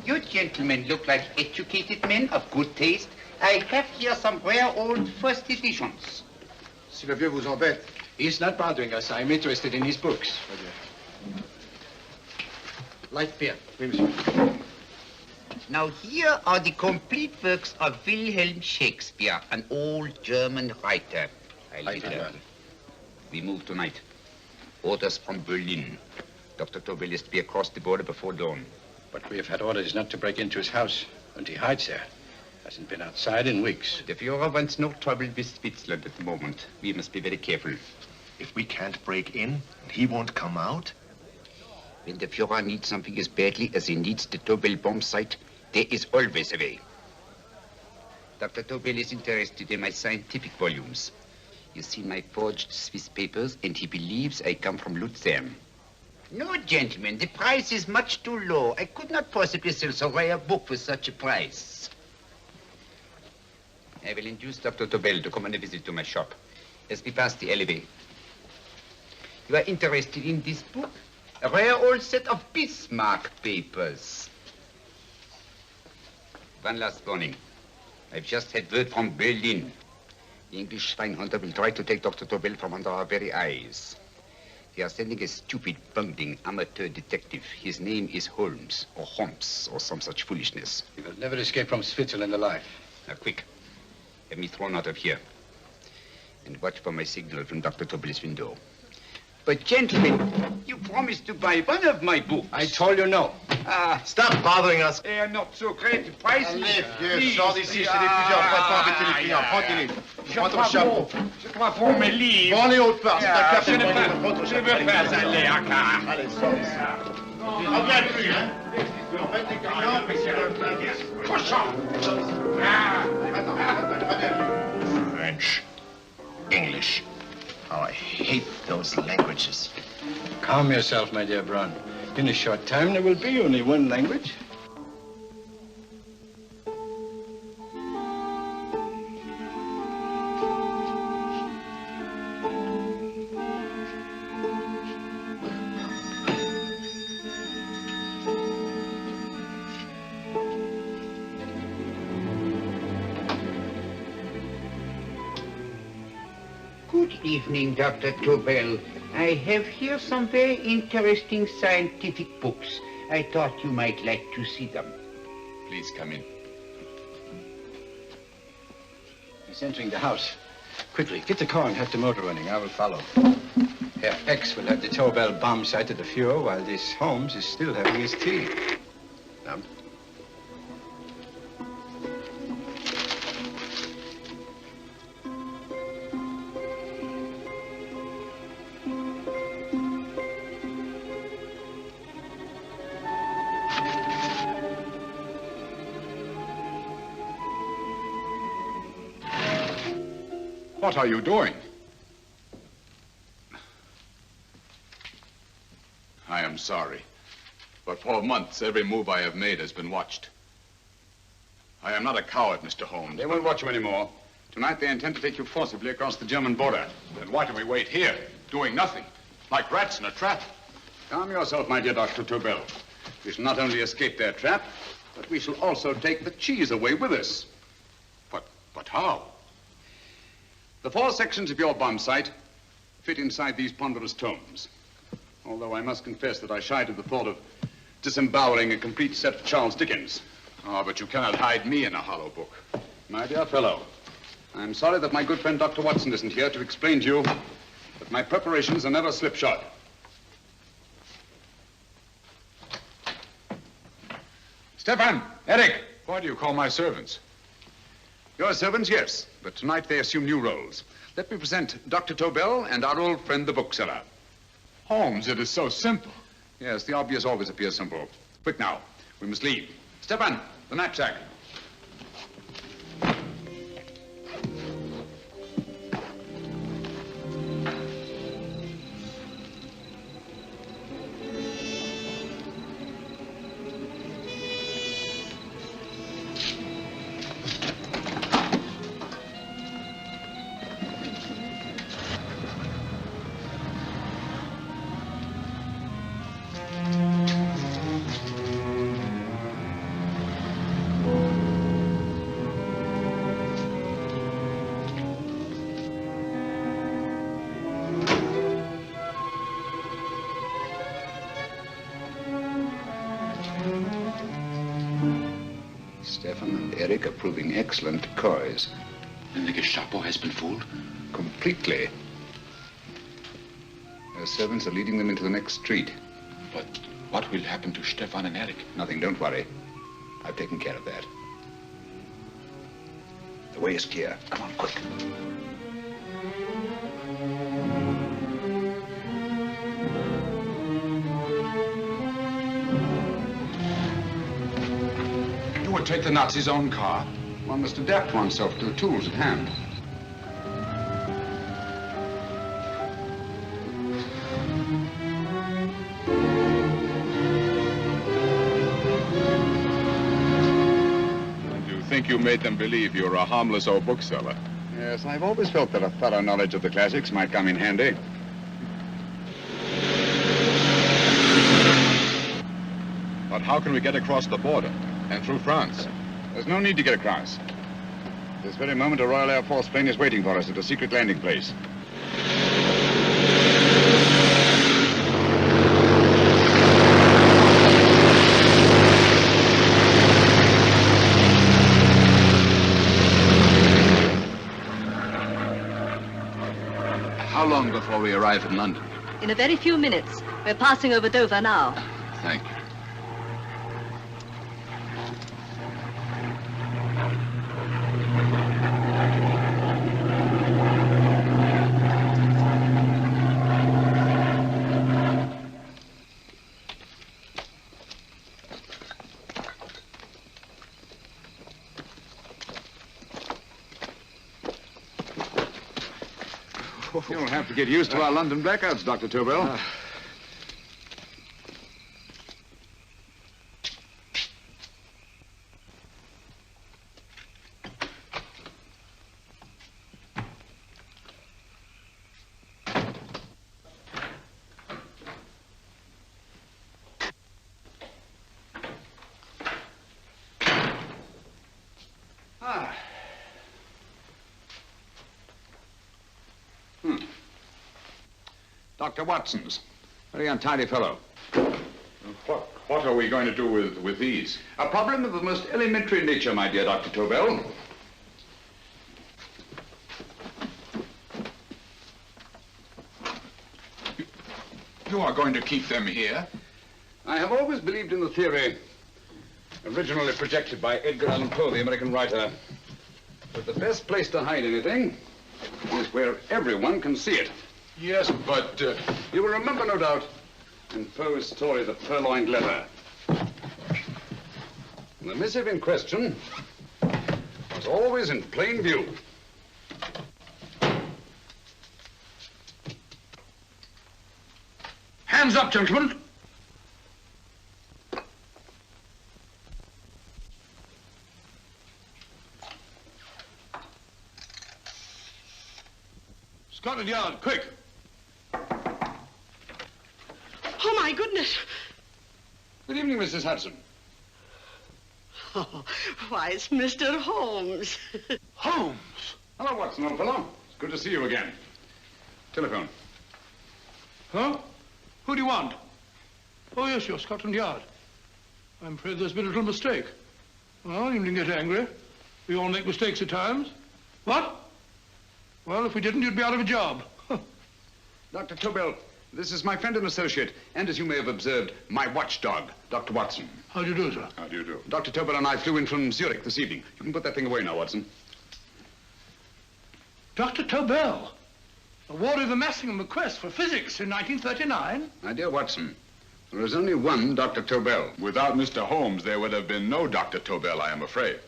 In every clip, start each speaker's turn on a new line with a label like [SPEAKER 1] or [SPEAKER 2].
[SPEAKER 1] You gentlemen look like educated men of good taste. I have here some rare old first editions.
[SPEAKER 2] Si le vieux vous embête.
[SPEAKER 3] He's not bothering us. I'm interested in his books.
[SPEAKER 2] Light beer.
[SPEAKER 3] Oui, monsieur.
[SPEAKER 1] Now here are the complete works of Wilhelm Shakespeare, an old German writer. We move tonight. Orders from Berlin. Dr. Tobel is to be across the border before dawn.
[SPEAKER 3] But we have had orders not to break into his house, and he hides there. Hasn't been outside in weeks.
[SPEAKER 1] The Führer wants no trouble with Switzerland at the moment. We must be very careful.
[SPEAKER 2] If we can't break in, he won't come out?
[SPEAKER 1] When the Führer needs something as badly as he needs the Tobel bomb site, there is always a way. Dr. Tobel is interested in my scientific volumes. He's seen my forged Swiss papers, and he believes I come from Lucerne. No, gentlemen, the price is much too low. I could not possibly sell so rare a book for such a price. I will induce Dr. Tobel to come on a visit to my shop as we pass the alleyway. You are interested in this book? A rare old set of Bismarck papers. One last warning. I've just had word from Berlin. The English Steinhunter will try to take Dr. Tobel from under our very eyes. They are sending a stupid, bungling amateur detective. His name is Holmes, or some such foolishness.
[SPEAKER 3] He will never escape from Switzerland alive.
[SPEAKER 1] Now, quick. Have me thrown out of here. And watch for my signal from Dr. Tobel's window. But, gentlemen, you promised to buy one of my books.
[SPEAKER 3] I told you no.
[SPEAKER 2] Stop bothering us.
[SPEAKER 1] They are not so great prices.
[SPEAKER 2] Allez, vieux, sors d'ici, c'est des plusieurs fois pas embêter les clients. Tranquille. Prends ton chapeau.
[SPEAKER 1] Je crois pour mes livres.
[SPEAKER 2] Prends les hautes parts, c'est un café.
[SPEAKER 1] Je veux pas aller à car.
[SPEAKER 2] Allez, sors d'ici. Reviens plus, hein. En fait, les clients, mais c'est un
[SPEAKER 1] Cochon.
[SPEAKER 2] French, English. Oh, I hate those languages.
[SPEAKER 3] Calm yourself, my dear Braun. In a short time, there will be only one language.
[SPEAKER 1] Good evening, Dr. Tobel. I have here some very interesting scientific books. I thought you might like to see them.
[SPEAKER 4] Please come in.
[SPEAKER 3] He's entering the house. Quickly, get the car and have the motor running. I will follow. Herr X will have the Tobel bomb site at the Führer while this Holmes is still having his tea.
[SPEAKER 4] Now. What are you doing? I am sorry, but for months, every move I have made has been watched. I am not a coward, Mr. Holmes.
[SPEAKER 5] They won't watch you anymore. Tonight, they intend to take you forcibly across the German border.
[SPEAKER 4] Then why do we wait here, doing nothing, like rats in a trap?
[SPEAKER 5] Calm yourself, my dear Dr. Tobel. We shall not only escape their trap, but we shall also take the cheese away with us.
[SPEAKER 4] But how?
[SPEAKER 5] The 4 sections of your bomb sight fit inside these ponderous tomes. Although I must confess that I shied at the thought of disemboweling a complete set of Charles Dickens.
[SPEAKER 4] Oh, but you cannot hide me in a hollow book.
[SPEAKER 5] My dear fellow, I'm sorry that my good friend Dr. Watson isn't here to explain to you that my preparations are never slipshod.
[SPEAKER 4] Stefan! Eric! Why do you call my servants?
[SPEAKER 5] Your servants, yes, but tonight they assume new roles. Let me present Dr. Tobel and our old friend, the bookseller.
[SPEAKER 4] Holmes, it is so simple.
[SPEAKER 5] Yes, the obvious always appears simple. Quick now, we must leave. Stefan, the knapsack.
[SPEAKER 3] Stefan and Eric are proving excellent decoys.
[SPEAKER 6] And the Gestapo has been fooled?
[SPEAKER 3] Completely. Their servants are leading them into the next street.
[SPEAKER 6] But what will happen to Stefan and Eric?
[SPEAKER 3] Nothing, don't worry. I've taken care of that. The way is clear. Come on, quick.
[SPEAKER 6] You would take the Nazis' own car?
[SPEAKER 5] One must adapt oneself to the tools at hand.
[SPEAKER 4] You made them believe you were a harmless old bookseller.
[SPEAKER 5] Yes, I've always felt that a thorough knowledge of the classics might come in handy.
[SPEAKER 4] But how can we get across the border and through France?
[SPEAKER 5] There's no need to get across. This very moment, a Royal Air Force plane is waiting for us at a secret landing place.
[SPEAKER 6] How long before we arrive in London?
[SPEAKER 7] In a very few minutes. We're passing over Dover now.
[SPEAKER 6] Thank you.
[SPEAKER 5] You'll have to get used to our London blackouts, Dr. Tobel. Dr. Watson's. Very untidy fellow.
[SPEAKER 4] What are we going to do with these?
[SPEAKER 5] A problem of the most elementary nature, my dear Dr. Tobel.
[SPEAKER 6] You are going to keep them here?
[SPEAKER 5] I have always believed in the theory, originally projected by Edgar Allan Poe, the American writer, that the best place to hide anything is where everyone can see it.
[SPEAKER 6] Yes, but...
[SPEAKER 5] You will remember, no doubt, in Poe's story, The Purloined Letter. The missive in question was always in plain view.
[SPEAKER 2] Hands up, gentlemen. Scotland Yard, quick.
[SPEAKER 8] Oh, my goodness.
[SPEAKER 5] Good evening, Mrs. Hudson.
[SPEAKER 8] Oh, why, it's Mr. Holmes.
[SPEAKER 2] Holmes.
[SPEAKER 5] Hello, Watson, old fellow. It's good to see you again. Telephone.
[SPEAKER 2] Huh? Who do you want? Oh, yes, you're Scotland Yard. I'm afraid there's been a little mistake. Well, you needn't get angry. We all make mistakes at times. What? Well, if we didn't, you'd be out of a job.
[SPEAKER 5] Dr. Tobel, this is my friend and associate, and as you may have observed, my watchdog, Dr. Watson.
[SPEAKER 2] How do you do, sir?
[SPEAKER 5] How do you do? Dr. Tobel and I flew in from Zurich this evening. You can put that thing away now, Watson.
[SPEAKER 2] Dr. Tobel, awarded the Massingham Quest for physics in 1939.
[SPEAKER 5] My dear Watson, there is only one Dr. Tobel.
[SPEAKER 4] Without Mr. Holmes, there would have been no Dr. Tobel, I am afraid.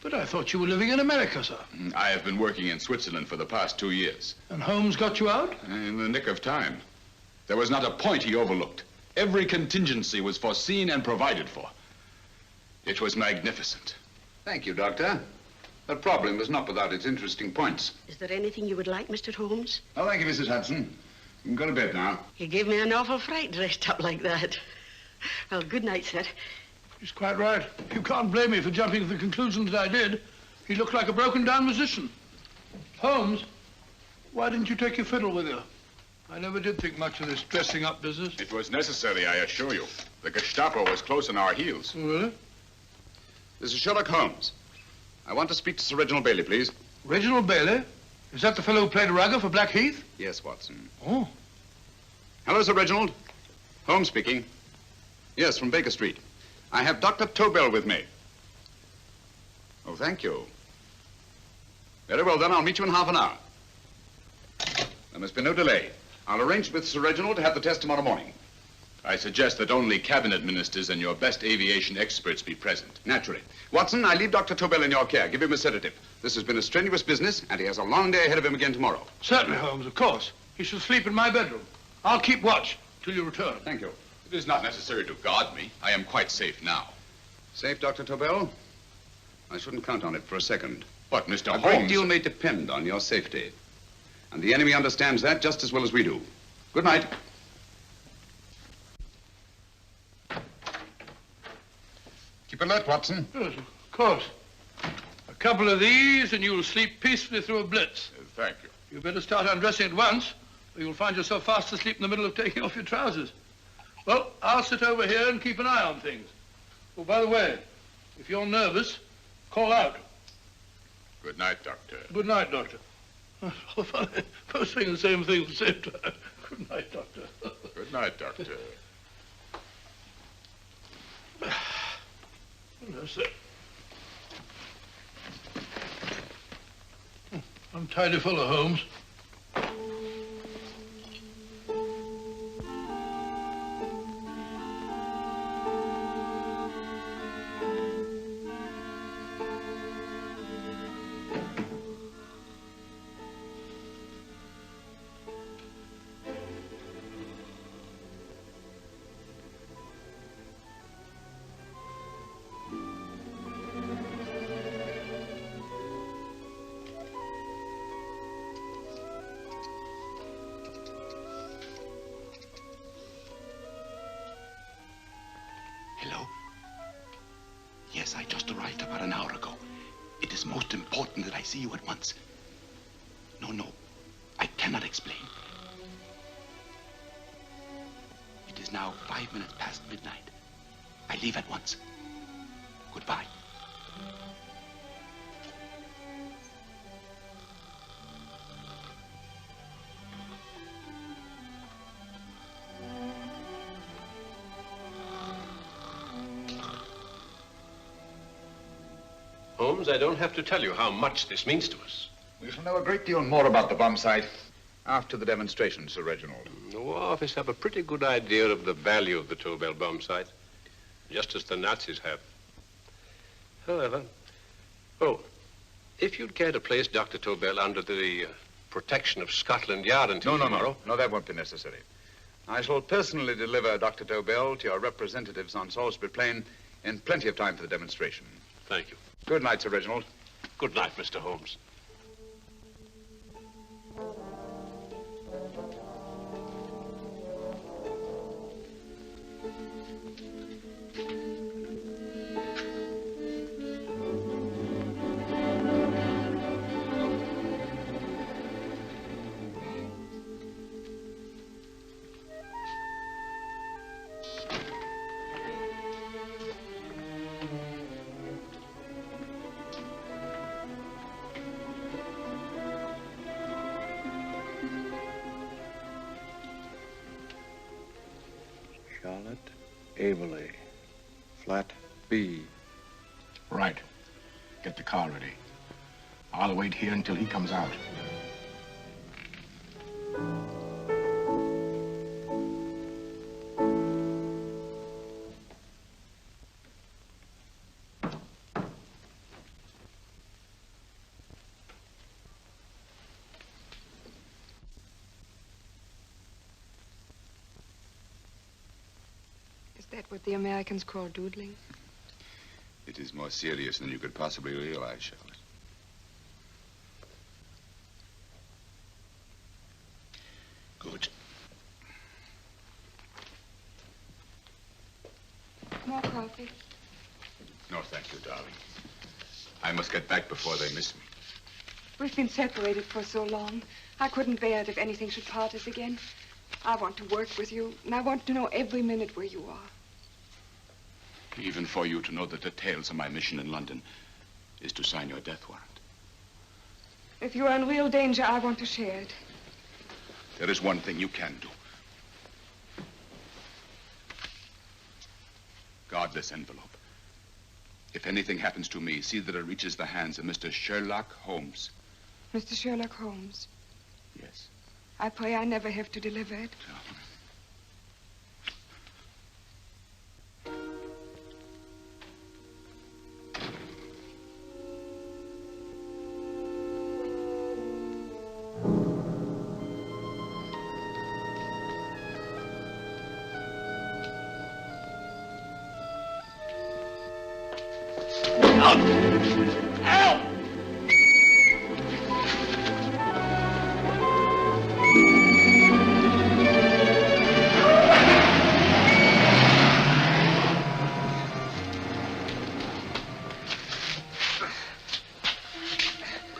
[SPEAKER 2] But I thought you were living in America, sir.
[SPEAKER 4] I have been working in Switzerland for the past 2 years.
[SPEAKER 2] And Holmes got you out?
[SPEAKER 4] In the nick of time. There was not a point he overlooked. Every contingency was foreseen and provided for. It was magnificent.
[SPEAKER 5] Thank you, Doctor. The problem was not without its interesting points.
[SPEAKER 8] Is there anything you would like, Mr. Holmes?
[SPEAKER 5] Oh, thank you, Mrs. Hudson. You can go to bed now.
[SPEAKER 8] You gave me an awful fright dressed up like that. Well, good night, sir.
[SPEAKER 2] He's quite right. You can't blame me for jumping to the conclusion that I did. He looked like a broken-down musician. Holmes, why didn't you take your fiddle with you? I never did think much of this dressing-up business.
[SPEAKER 4] It was necessary, I assure you. The Gestapo was close on our heels.
[SPEAKER 2] Oh, really?
[SPEAKER 5] This is Sherlock Holmes. I want to speak to Sir Reginald Bailey, please.
[SPEAKER 2] Reginald Bailey? Is that the fellow who played Rugger for Blackheath?
[SPEAKER 5] Yes, Watson.
[SPEAKER 2] Oh.
[SPEAKER 5] Hello, Sir Reginald. Holmes speaking. Yes, from Baker Street. I have Dr. Tobel with me. Oh, thank you. Very well, then. I'll meet you in half an hour. There must be no delay. I'll arrange with Sir Reginald to have the test tomorrow morning.
[SPEAKER 4] I suggest that only cabinet ministers and your best aviation experts be present.
[SPEAKER 5] Naturally. Watson, I leave Dr. Tobel in your care. Give him a sedative. This has been a strenuous business, and he has a long day ahead of him again tomorrow.
[SPEAKER 2] Certainly, Holmes, of course. He shall sleep in my bedroom. I'll keep watch till you return.
[SPEAKER 5] Thank you.
[SPEAKER 4] It is not necessary to guard me. I am quite safe now.
[SPEAKER 5] Safe, Dr. Tobel? I shouldn't count on it for a second.
[SPEAKER 4] But, Mr. Holmes...
[SPEAKER 5] A great deal may depend on your safety. And the enemy understands that just as well as we do. Good night. Keep alert, Watson.
[SPEAKER 2] Yes, of course. A couple of these and you'll sleep peacefully through a blitz.
[SPEAKER 4] Thank you.
[SPEAKER 2] You better start undressing at once, or you'll find yourself fast asleep in the middle of taking off your trousers. Well, I'll sit over here and keep an eye on things. Oh, by the way, if you're nervous, call out.
[SPEAKER 4] Good night, Doctor.
[SPEAKER 2] Good night, Doctor. Both saying the same thing at the same time. Good night, Doctor.
[SPEAKER 4] Good night, Doctor.
[SPEAKER 2] That's it. Untidy fellow, Holmes.
[SPEAKER 1] Hello? Yes, I just arrived about an hour ago. It is most important that I see you at once. No, I cannot explain. It is now 5 minutes past midnight. I leave at once. Goodbye.
[SPEAKER 9] Holmes, I don't have to tell you how much this means to us.
[SPEAKER 5] We shall know a great deal more about the bomb site after the demonstration, Sir Reginald.
[SPEAKER 9] The War Office have a pretty good idea of the value of the Tobel bomb site, just as the Nazis have. However, if you'd care to place Dr. Tobel under the protection of Scotland Yard until tomorrow...
[SPEAKER 5] No, that won't be necessary. I shall personally deliver Dr. Tobel to your representatives on Salisbury Plain in plenty of time for the demonstration.
[SPEAKER 9] Thank you.
[SPEAKER 5] Good night, Sir Reginald.
[SPEAKER 9] Good night, Mr. Holmes.
[SPEAKER 3] Averley, flat B.
[SPEAKER 10] Right. Get the car ready. I'll wait here until he comes out.
[SPEAKER 11] Is that what the Americans call doodling?
[SPEAKER 5] It is more serious than you could possibly realize, Charlotte.
[SPEAKER 10] Good.
[SPEAKER 11] More coffee?
[SPEAKER 5] No, thank you, darling. I must get back before they miss me.
[SPEAKER 11] We've been separated for so long. I couldn't bear it if anything should part us again. I want to work with you, and I want to know every minute where you are.
[SPEAKER 4] Even for you to know the details of my mission in London is to sign your death warrant.
[SPEAKER 11] If you are in real danger, I want to share it.
[SPEAKER 4] There is one thing you can do. Guard this envelope. If anything happens to me, see that it reaches the hands of Mr. Sherlock Holmes.
[SPEAKER 11] Mr. Sherlock Holmes.
[SPEAKER 4] Yes.
[SPEAKER 11] I pray I never have to deliver it.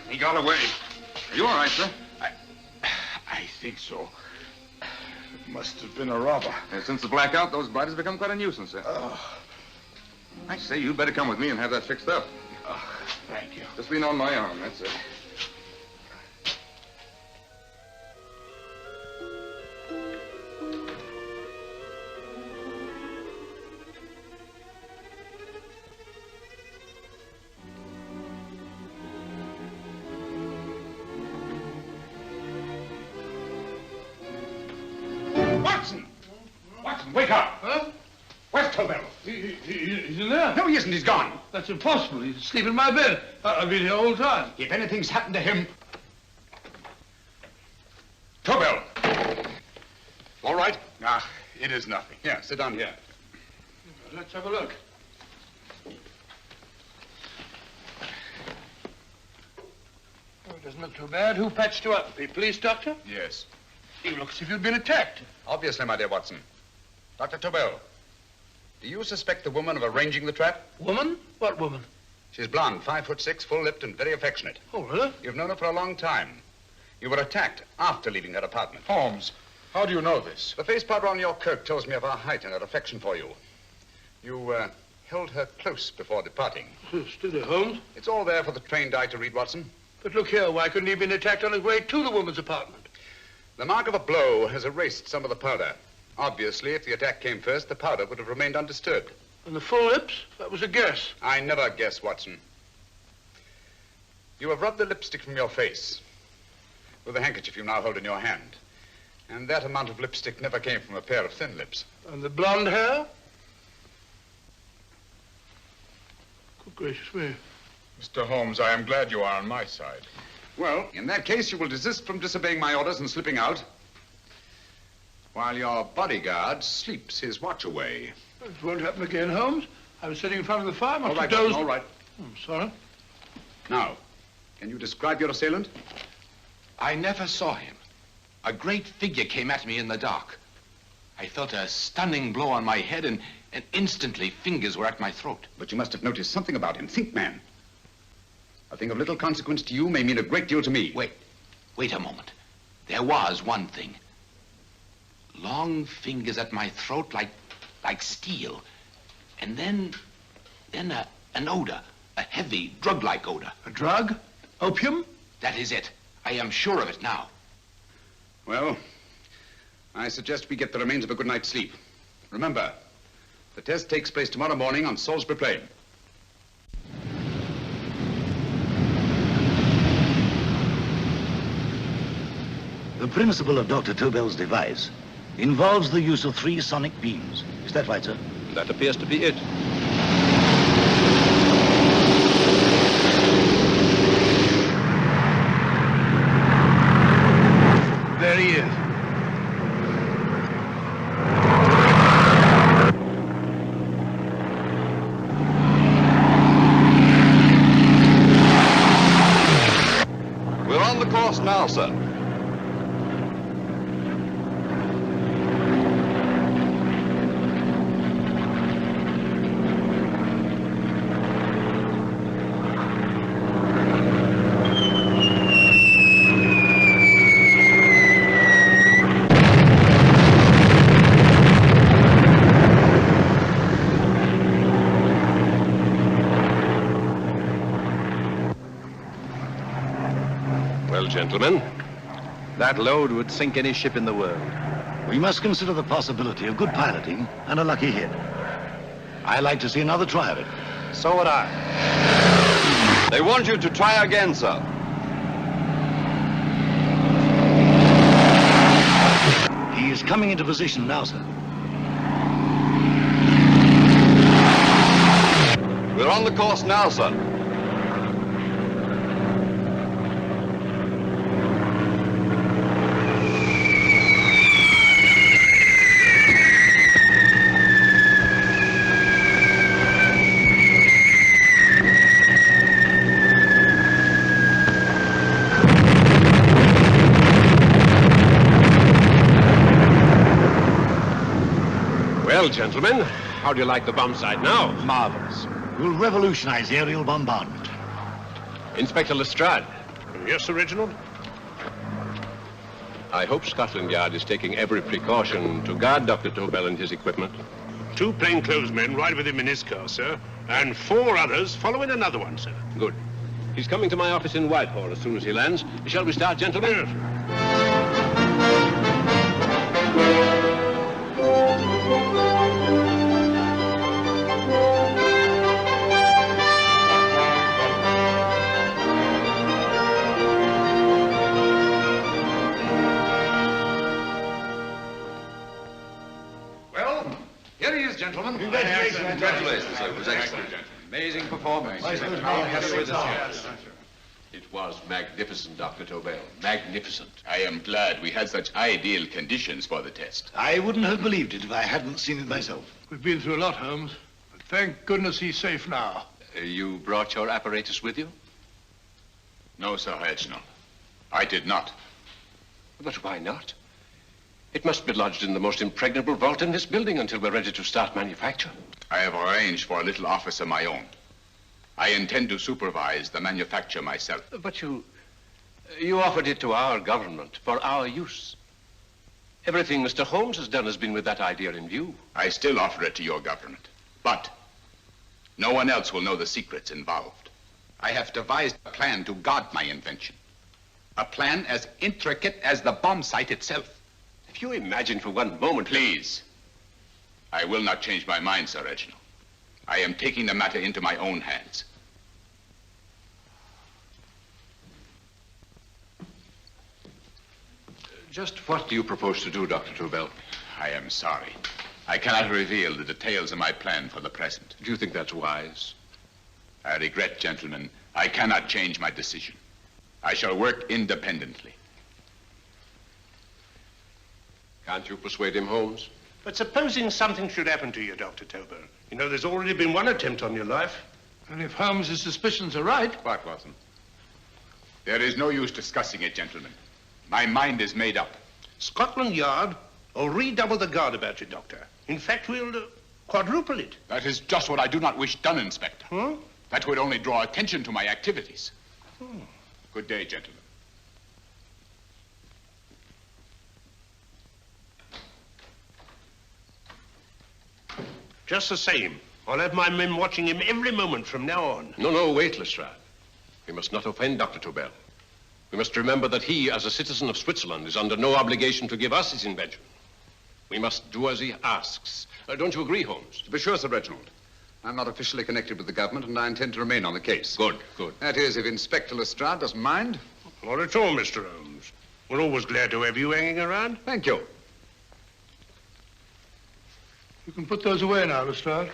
[SPEAKER 5] He got away. Are you all right, sir?
[SPEAKER 10] I think so. It must have been a robber.
[SPEAKER 5] Since the blackout, those blighters become quite a nuisance, sir. I say, you'd better come with me and have that fixed up.
[SPEAKER 10] Thank you.
[SPEAKER 5] Just lean on my arm, that's it.
[SPEAKER 10] Watson, wake up!
[SPEAKER 2] Huh?
[SPEAKER 10] Where's Tobel?
[SPEAKER 2] He's in there.
[SPEAKER 10] No, he isn't. He's gone.
[SPEAKER 2] That's impossible. He's asleep in my bed. I've been here all the time.
[SPEAKER 10] If anything's happened to him... Tobel!
[SPEAKER 5] All right?
[SPEAKER 10] Ah, it is nothing.
[SPEAKER 5] Yeah, sit down here.
[SPEAKER 2] Let's have a look. Oh, it doesn't look too bad. Who patched you up? The police doctor?
[SPEAKER 4] Yes.
[SPEAKER 2] You look as if you'd been attacked.
[SPEAKER 5] Obviously, my dear Watson. Dr. Tobel, do you suspect the woman of arranging the trap?
[SPEAKER 2] Woman? What woman?
[SPEAKER 5] She's blonde, 5'6", full-lipped, and very affectionate.
[SPEAKER 2] Oh, really?
[SPEAKER 5] You've known her for a long time. You were attacked after leaving her apartment.
[SPEAKER 10] Holmes, how do you know this?
[SPEAKER 5] The face powder on your coat tells me of her height and her affection for you. You held her close before departing.
[SPEAKER 2] Steady, Holmes.
[SPEAKER 5] It's all there for the trained eye to read, Watson.
[SPEAKER 2] But look here, why couldn't he have been attacked on his way to the woman's apartment?
[SPEAKER 5] The mark of a blow has erased some of the powder. Obviously, if the attack came first, the powder would have remained undisturbed.
[SPEAKER 2] And the full lips? That was a guess.
[SPEAKER 5] I never guess, Watson. You have rubbed the lipstick from your face with the handkerchief you now hold in your hand. And that amount of lipstick never came from a pair of thin lips.
[SPEAKER 2] And the blonde hair? Good gracious me.
[SPEAKER 4] Mr. Holmes, I am glad you are on my side.
[SPEAKER 5] Well, in that case, you will desist from disobeying my orders and slipping out while your bodyguard sleeps his watch away.
[SPEAKER 2] It won't happen again, Holmes. I was sitting in front of the fire.
[SPEAKER 5] All right, Watson, all right.
[SPEAKER 2] I'm sorry.
[SPEAKER 5] Now, can you describe your assailant?
[SPEAKER 6] I never saw him. A great figure came at me in the dark. I felt a stunning blow on my head, and instantly fingers were at my throat.
[SPEAKER 5] But you must have noticed something about him. Think, man. A thing of little consequence to you may mean a great deal to me.
[SPEAKER 6] Wait a moment. There was one thing. Long fingers at my throat like steel. And then an odor, a heavy, drug-like odor.
[SPEAKER 2] A drug? Opium?
[SPEAKER 6] That is it. I am sure of it now.
[SPEAKER 5] Well, I suggest we get the remains of a good night's sleep. Remember, the test takes place tomorrow morning on Salisbury Plain.
[SPEAKER 12] The principle of Dr. Tobel's device involves the use of 3 sonic beams. Is that right, sir?
[SPEAKER 9] That appears to be it.
[SPEAKER 2] There he is.
[SPEAKER 9] We're on the course now, sir. Well, gentlemen,
[SPEAKER 13] that load would sink any ship in the world.
[SPEAKER 12] We must consider the possibility of good piloting and a lucky hit. I'd like to see another try of it.
[SPEAKER 13] So would I.
[SPEAKER 14] They want you to try again, sir.
[SPEAKER 12] He is coming into position now, sir.
[SPEAKER 14] We're on the course now, sir.
[SPEAKER 9] Well, gentlemen, how do you like the bomb sight now?
[SPEAKER 12] Marvelous. We'll revolutionize aerial bombardment.
[SPEAKER 9] Inspector Lestrade.
[SPEAKER 15] Yes, Sir Reginald?
[SPEAKER 9] I hope Scotland Yard is taking every precaution to guard Dr. Tobel and his equipment.
[SPEAKER 15] 2 plainclothes men ride with him in his car, sir, and 4 others follow in another one, sir.
[SPEAKER 9] Good. He's coming to my office in Whitehall as soon as he lands. Shall we start, gentlemen?
[SPEAKER 15] Yes.
[SPEAKER 5] Gentlemen.
[SPEAKER 14] Congratulations, sir. It was excellent.
[SPEAKER 5] Amazing performance.
[SPEAKER 9] It was magnificent, Dr. Tobel. Magnificent.
[SPEAKER 4] I am glad we had such ideal conditions for the test.
[SPEAKER 12] I wouldn't have believed it if I hadn't seen it myself.
[SPEAKER 2] We've been through a lot, Holmes. But thank goodness he's safe now.
[SPEAKER 9] You brought your apparatus with you?
[SPEAKER 4] No, Sir Reginald. I did not.
[SPEAKER 9] But why not? It must be lodged in the most impregnable vault in this building until we're ready to start manufacture.
[SPEAKER 4] I have arranged for a little office of my own. I intend to supervise the manufacture myself.
[SPEAKER 9] But you offered it to our government for our use. Everything Mr. Holmes has done has been with that idea in view.
[SPEAKER 4] I still offer it to your government, but no one else will know the secrets involved. I have devised a plan to guard my invention. A plan as intricate as the bomb sight itself.
[SPEAKER 9] If you imagine for one moment...
[SPEAKER 4] Please. I will not change my mind, Sir Reginald. I am taking the matter into my own hands.
[SPEAKER 9] Just what do you propose to do, Dr. Tobel?
[SPEAKER 4] I am sorry. I cannot reveal the details of my plan for the present.
[SPEAKER 9] Do you think that's wise?
[SPEAKER 4] I regret, gentlemen, I cannot change my decision. I shall work independently.
[SPEAKER 9] Can't you persuade him, Holmes?
[SPEAKER 15] But supposing something should happen to you, Dr. Tobel. You know, there's already been one attempt on your life.
[SPEAKER 2] And if Holmes's suspicions are right...
[SPEAKER 4] What, Watson? There is no use discussing it, gentlemen. My mind is made up.
[SPEAKER 15] Scotland Yard will redouble the guard about you, Doctor. In fact, we'll quadruple it.
[SPEAKER 4] That is just what I do not wish done, Inspector.
[SPEAKER 15] Huh?
[SPEAKER 4] That would only draw attention to my activities. Good day, gentlemen.
[SPEAKER 15] Just the same, I'll have my men watching him every moment from now on.
[SPEAKER 9] No, wait, Lestrade. We must not offend Dr. Tobel. We must remember that he, as a citizen of Switzerland, is under no obligation to give us his invention. We must do as he asks. Don't you agree, Holmes?
[SPEAKER 5] To be sure, Sir Reginald. I'm not officially connected with the government, and I intend to remain on the case.
[SPEAKER 9] Good.
[SPEAKER 5] That is, if Inspector Lestrade doesn't mind.
[SPEAKER 15] Not at all, Mr. Holmes. We're always glad to have you hanging around.
[SPEAKER 5] Thank you.
[SPEAKER 2] You can put those away now, Lestrade.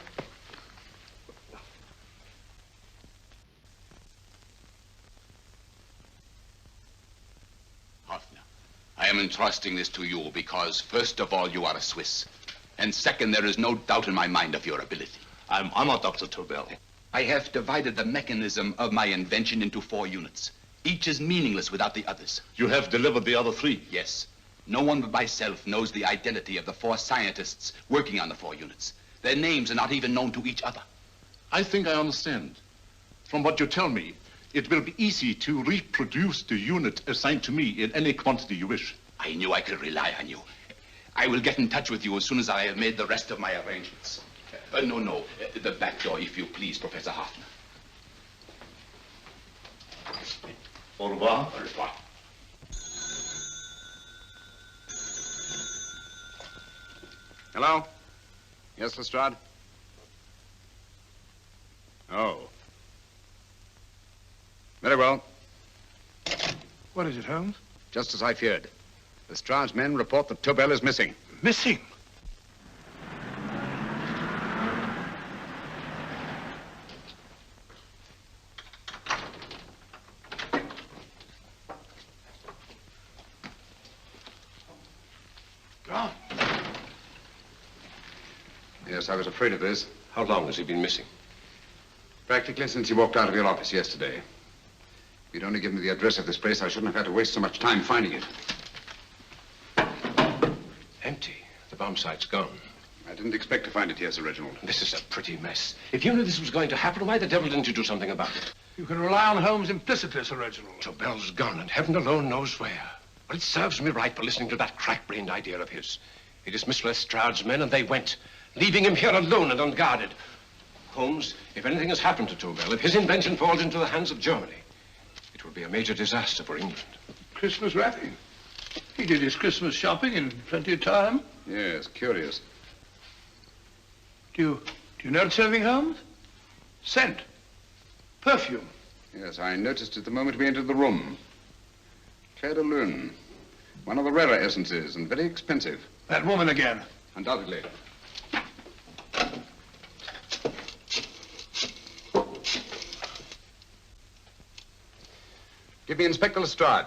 [SPEAKER 4] Hoffner, I am entrusting this to you because, first of all, you are a Swiss. And second, there is no doubt in my mind of your ability.
[SPEAKER 12] I'm honored, Dr. Tobel.
[SPEAKER 4] I have divided the mechanism of my invention into 4 units. Each is meaningless without the others.
[SPEAKER 12] You have delivered the other 3?
[SPEAKER 4] Yes. No one but myself knows the identity of the 4 scientists working on the 4 units. Their names are not even known to each other.
[SPEAKER 10] I think I understand. From what you tell me, it will be easy to reproduce the unit assigned to me in any quantity you wish.
[SPEAKER 4] I knew I could rely on you. I will get in touch with you as soon as I have made the rest of my arrangements. No. The back door, if you please, Professor Hoffner.
[SPEAKER 12] Au revoir.
[SPEAKER 4] Au revoir.
[SPEAKER 5] Hello? Yes, Lestrade? Oh. Very well.
[SPEAKER 2] What is it, Holmes?
[SPEAKER 5] Just as I feared. Lestrade's men report that Tobel is missing.
[SPEAKER 2] Missing? Gone.
[SPEAKER 5] Yes, I was afraid of this.
[SPEAKER 9] How long has he been missing?
[SPEAKER 5] Practically since he walked out of your office yesterday. If you'd only given me the address of this place, I shouldn't have had to waste so much time finding it.
[SPEAKER 9] Empty. The bomb site's gone.
[SPEAKER 5] I didn't expect to find it here, Sir Reginald.
[SPEAKER 9] This is a pretty mess. If you knew this was going to happen, why the devil didn't you do something about it?
[SPEAKER 2] You can rely on Holmes implicitly, Sir Reginald.
[SPEAKER 9] Tobel's gone, and heaven alone knows where. But it serves me right for listening to that crack-brained idea of his. He dismissed Lestrade's men, and they went, leaving him here alone and unguarded. Holmes, if anything has happened to Tobel, if his invention falls into the hands of Germany, it will be a major disaster for England.
[SPEAKER 2] Christmas wrapping. He did his Christmas shopping in plenty of time.
[SPEAKER 5] Yes, curious.
[SPEAKER 2] Do you notice anything, Holmes? Scent. Perfume.
[SPEAKER 5] Yes, I noticed it the moment we entered the room. Claire de Lune. One of the rarer essences, and very expensive.
[SPEAKER 2] That woman again.
[SPEAKER 5] Undoubtedly. Give me Inspector Lestrade.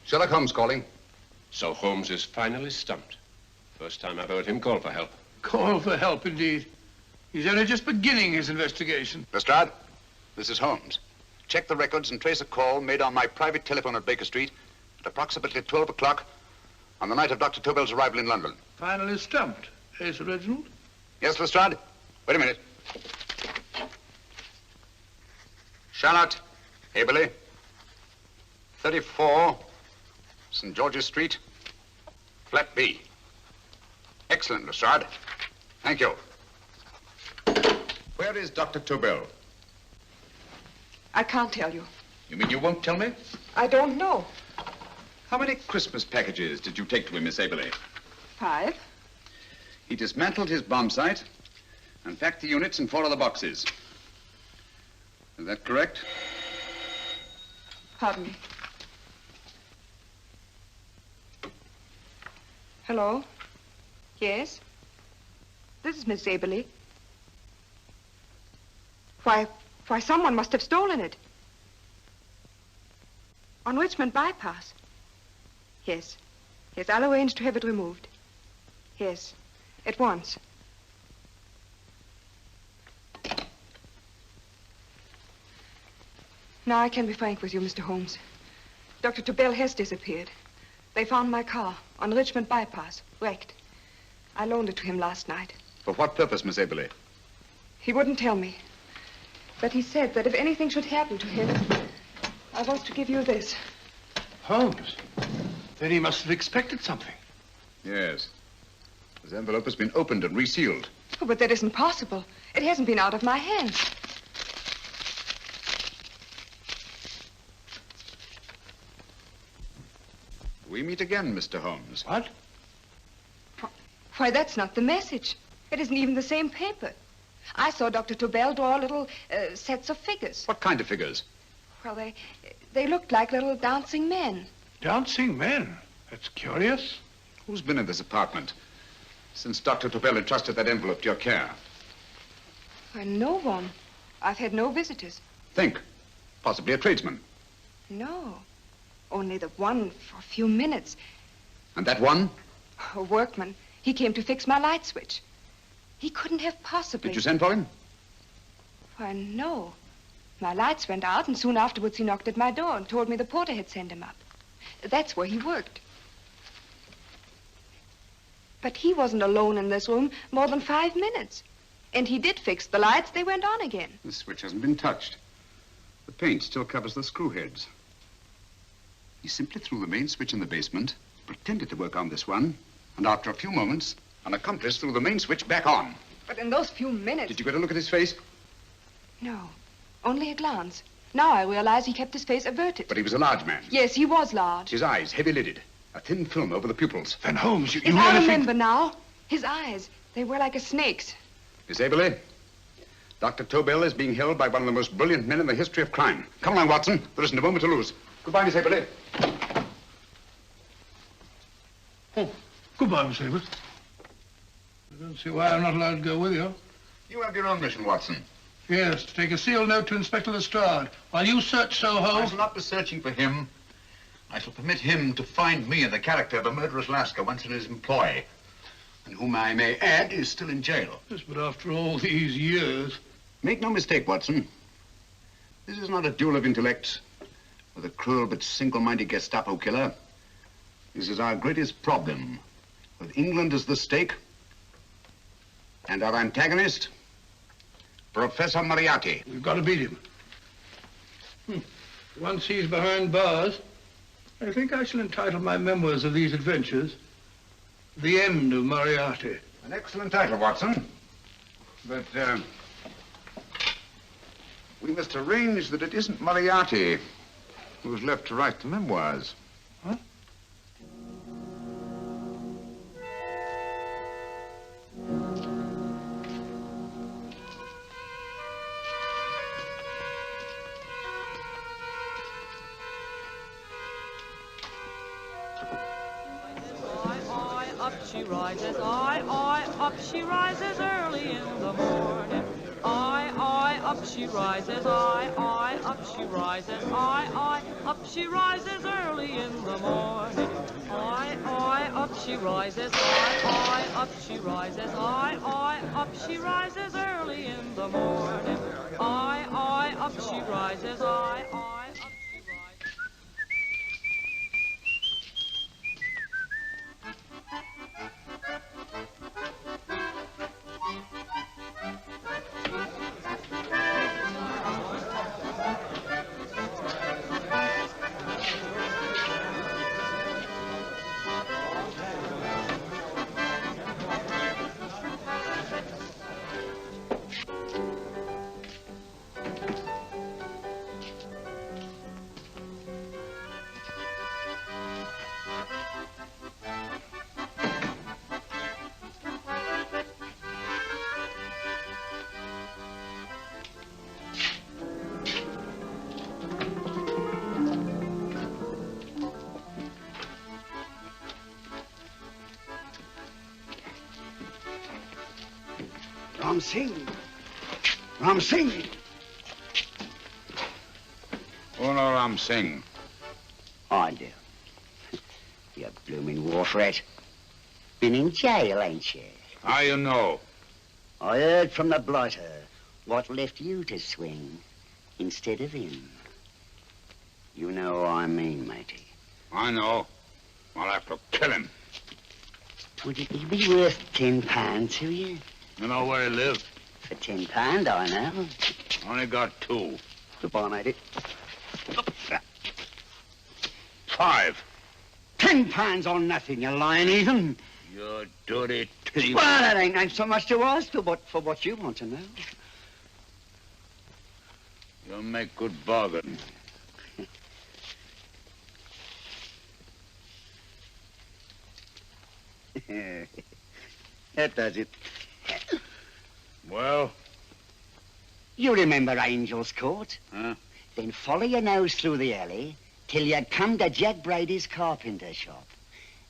[SPEAKER 5] Sherlock Holmes calling.
[SPEAKER 9] So Holmes is finally stumped. First time I've heard him call for help.
[SPEAKER 2] Call for help, indeed. He's only just beginning his investigation.
[SPEAKER 5] Lestrade, this is Holmes. Check the records and trace a call made on my private telephone at Baker Street at approximately 12 o'clock on the night of Dr. Tobel's arrival in London.
[SPEAKER 2] Finally stumped, eh, Sir Reginald?
[SPEAKER 5] Yes, Lestrade? Wait a minute. Charlotte, Aberley, 34, St. George's Street, flat B. Excellent, Lestrade. Thank you. Where is Dr. Tobel?
[SPEAKER 11] I can't tell you.
[SPEAKER 5] You mean you won't tell me?
[SPEAKER 11] I don't know.
[SPEAKER 5] How many Christmas packages did you take to him, Miss Aberley?
[SPEAKER 11] 5.
[SPEAKER 5] He dismantled his bomb site and packed the units in 4 other boxes. Is that correct?
[SPEAKER 11] Pardon me. Hello? Yes? This is Miss Aberley. Why, someone must have stolen it. On Richmond Bypass. Yes. Yes, I'll arrange to have it removed. Yes, at once. Now I can be frank with you, Mr. Holmes. Dr. Tobel has disappeared. They found my car on Richmond Bypass, wrecked. I loaned it to him last night.
[SPEAKER 5] For what purpose, Miss Aberley?
[SPEAKER 11] He wouldn't tell me. But he said that if anything should happen to him, I was to give you this.
[SPEAKER 2] Holmes? Then he must have expected something.
[SPEAKER 5] Yes. This envelope has been opened and resealed.
[SPEAKER 11] Oh, but that isn't possible. It hasn't been out of my hands.
[SPEAKER 5] We meet again, Mr. Holmes.
[SPEAKER 2] What?
[SPEAKER 11] Why, that's not the message. It isn't even the same paper. I saw Dr. Tobel draw little sets of figures.
[SPEAKER 5] What kind of figures?
[SPEAKER 11] Well, they looked like little dancing men.
[SPEAKER 2] Dancing men? That's curious.
[SPEAKER 5] Who's been in this apartment since Dr. Tobel entrusted that envelope to your care?
[SPEAKER 11] Why, no one. I've had no visitors.
[SPEAKER 5] Think. Possibly a tradesman.
[SPEAKER 11] No. Only the one for a few minutes.
[SPEAKER 5] And that one?
[SPEAKER 11] A workman. He came to fix my light switch. He couldn't have possibly...
[SPEAKER 5] Did you send for him?
[SPEAKER 11] Why, no. My lights went out, and soon afterwards he knocked at my door and told me the porter had sent him up. That's where he worked. But he wasn't alone in this room more than 5 minutes. And he did fix the lights. They went on again.
[SPEAKER 5] The switch hasn't been touched. The paint still covers the screw heads. He simply threw the main switch in the basement, pretended to work on this one, and after a few moments, an accomplice threw the main switch back on.
[SPEAKER 11] But in those few minutes...
[SPEAKER 5] Did you get a look at his face?
[SPEAKER 11] No, only a glance. Now I realize he kept his face averted.
[SPEAKER 5] But he was a large man.
[SPEAKER 11] Yes, he was large.
[SPEAKER 5] His eyes heavy-lidded, a thin film over the pupils.
[SPEAKER 2] Then Holmes, you
[SPEAKER 11] I remember now. His eyes, They were like a snake's.
[SPEAKER 5] Miss Aberley, Dr. Tobel is being held by one of the most brilliant men in the history of crime. Come along, Watson. There isn't a moment to lose. Goodbye, Miss Aberley.
[SPEAKER 2] Oh, goodbye, Miss Aberley. I don't see why I'm not allowed to go with you.
[SPEAKER 5] You have your own mission, Watson.
[SPEAKER 2] Yes, to take a sealed note to Inspector Lestrade while you search Soho.
[SPEAKER 16] I shall not be searching for him. I shall permit him to find me in the character of a murderous Lascar once in his employ, and whom I may add is still in jail.
[SPEAKER 2] Yes, but after all these years...
[SPEAKER 5] Make no mistake, Watson. This is not a duel of intellects with a cruel but single-minded Gestapo killer. This is our greatest problem, with England as the stake, and our antagonist, Professor Moriarty.
[SPEAKER 2] We've got to beat him. Once he's behind bars, I think I shall entitle my memoirs of these adventures, The End of Moriarty.
[SPEAKER 5] An excellent title, Watson. But, we must arrange that it isn't Moriarty who's left to write the memoirs.
[SPEAKER 2] Huh?
[SPEAKER 17] She rises, up she rises early in the morning. Up she rises, up she rises, up she rises early in the morning. Up she rises, up she rises, up she rises early in the morning. Up she rises, up she rises.
[SPEAKER 1] Ram Singh.
[SPEAKER 5] Oh, no, Ram Singh.
[SPEAKER 1] I do. You blooming war threat. Been in jail, ain't you?
[SPEAKER 5] How you know?
[SPEAKER 1] I heard from the blighter what left you to swing instead of him. You know what I mean, matey.
[SPEAKER 5] I know. I'll have to kill him.
[SPEAKER 1] Would it be worth £10 to you?
[SPEAKER 5] You know where he lives?
[SPEAKER 1] For £10, I know.
[SPEAKER 5] Only got 2.
[SPEAKER 1] Goodbye, matey.
[SPEAKER 5] 5.
[SPEAKER 1] £10 on nothing, you lying heathen.
[SPEAKER 5] You dirty thief.
[SPEAKER 1] Well, that ain't so much to ask for what you want to know.
[SPEAKER 5] You'll make good bargain.
[SPEAKER 1] That does it.
[SPEAKER 5] Well?
[SPEAKER 1] You remember Angel's Court?
[SPEAKER 5] Huh?
[SPEAKER 1] Then follow your nose through the alley till you come to Jack Brady's carpenter shop.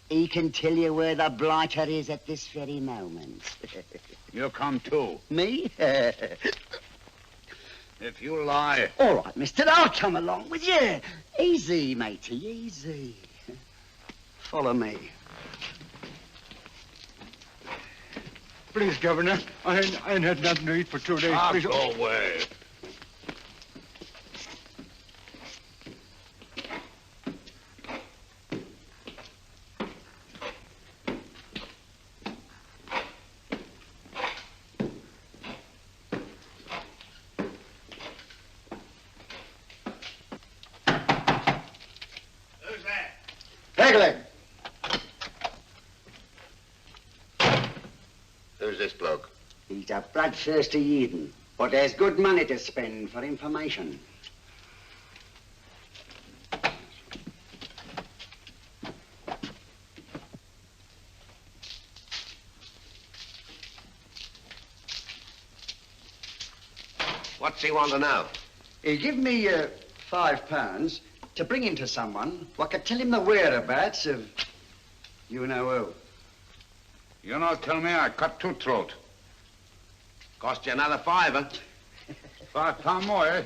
[SPEAKER 1] He can tell you where the blighter is at this very moment.
[SPEAKER 5] You come too.
[SPEAKER 1] Me?
[SPEAKER 5] If you lie...
[SPEAKER 1] All right, mister, I'll come along with you. Easy, matey, easy. Follow me.
[SPEAKER 18] Please, Governor, I ain't had nothing to eat for 2 days.
[SPEAKER 5] Ah,
[SPEAKER 18] Please.
[SPEAKER 5] go away.
[SPEAKER 16] Who's that?
[SPEAKER 1] Pegleg.
[SPEAKER 16] Who's this bloke?
[SPEAKER 1] He's a bloodthirsty heathen, but there's good money to spend for information.
[SPEAKER 19] What's he want to know?
[SPEAKER 20] He give me £5 to bring him to someone who could tell him the whereabouts of you know who.
[SPEAKER 5] You not tell me I cut two throat.
[SPEAKER 19] Cost you another £5.
[SPEAKER 5] £5 more, eh?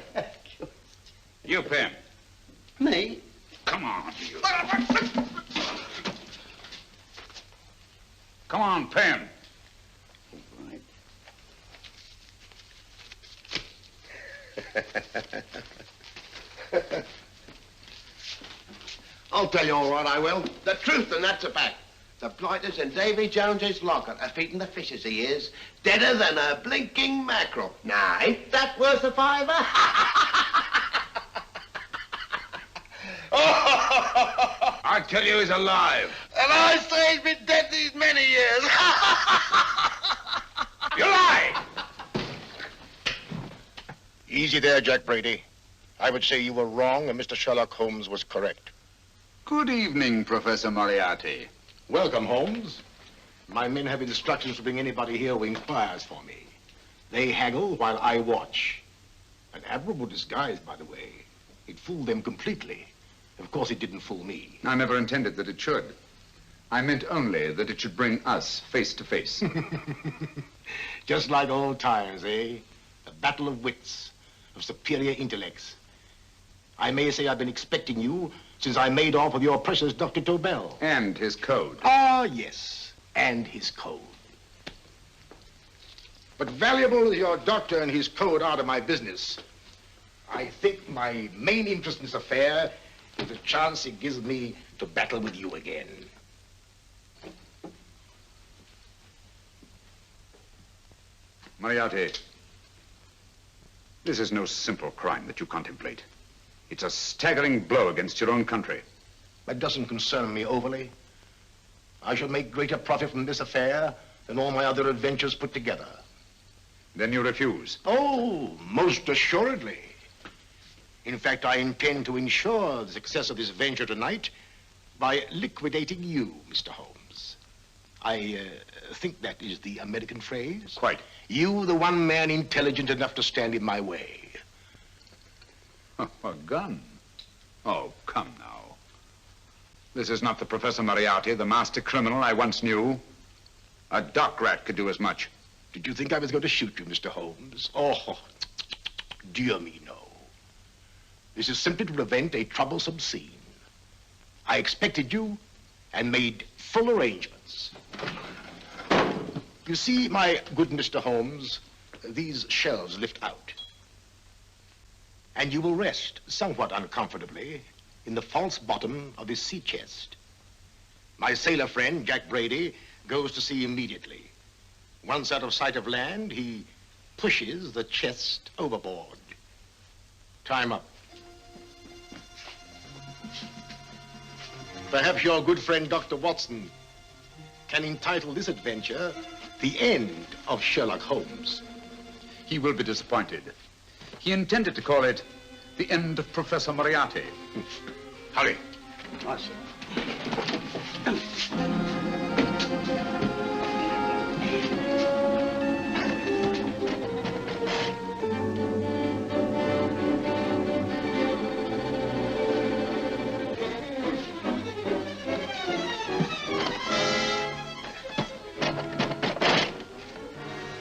[SPEAKER 5] You pay him.
[SPEAKER 20] Me?
[SPEAKER 5] Come on, you. Come on, pay him.
[SPEAKER 19] I'll tell you all right, I will. The truth, and that's a fact. The blighters in Davy Jones's locker are feeding the fishes, he is. Deader than a blinking mackerel. Now, ain't that worth a £5?
[SPEAKER 5] I tell you he's alive.
[SPEAKER 19] And I say he's been dead these many years.
[SPEAKER 5] You lie!
[SPEAKER 21] Easy there, Jack Brady. I would say you were wrong and Mr. Sherlock Holmes was correct.
[SPEAKER 5] Good evening, Professor Moriarty.
[SPEAKER 21] Welcome, Holmes. My men have instructions to bring anybody here who inquires for me. They haggle while I watch. An admirable disguise, by the way. It fooled them completely. Of course, it didn't fool me.
[SPEAKER 5] I never intended that it should. I meant only that it should bring us face to face.
[SPEAKER 21] Just like old times, eh? A battle of wits, of superior intellects. I may say I've been expecting you since I made off with your precious Dr. Tobel.
[SPEAKER 5] And his code.
[SPEAKER 21] Ah, yes, and his code. But valuable as your doctor and his code are to my business, I think my main interest in this affair is the chance it gives me to battle with you again.
[SPEAKER 5] Moriarty, this is no simple crime that you contemplate. It's a staggering blow against your own country.
[SPEAKER 21] That doesn't concern me overly. I shall make greater profit from this affair than all my other adventures put together.
[SPEAKER 5] Then you refuse?
[SPEAKER 21] Oh, most assuredly. In fact, I intend to ensure the success of this venture tonight by liquidating you, Mr. Holmes. I think that is the American phrase.
[SPEAKER 5] Quite.
[SPEAKER 21] You, the one man intelligent enough to stand in my way.
[SPEAKER 5] A gun? Oh, come now. This is not the Professor Moriarty, the master criminal I once knew. A dock rat could do as much.
[SPEAKER 21] Did you think I was going to shoot you, Mr. Holmes? Oh, dear me, no. This is simply to prevent a troublesome scene. I expected you and made full arrangements. You see, my good Mr. Holmes, these shelves lift out. And you will rest somewhat uncomfortably in the false bottom of this sea chest. My sailor friend, Jack Brady, goes to sea immediately. Once out of sight of land, he pushes the chest overboard. Time up. Perhaps your good friend, Dr. Watson, can entitle this adventure The End of Sherlock Holmes.
[SPEAKER 5] He will be disappointed. He intended to call it The End of Professor Moriarty. Hurry.
[SPEAKER 20] I see.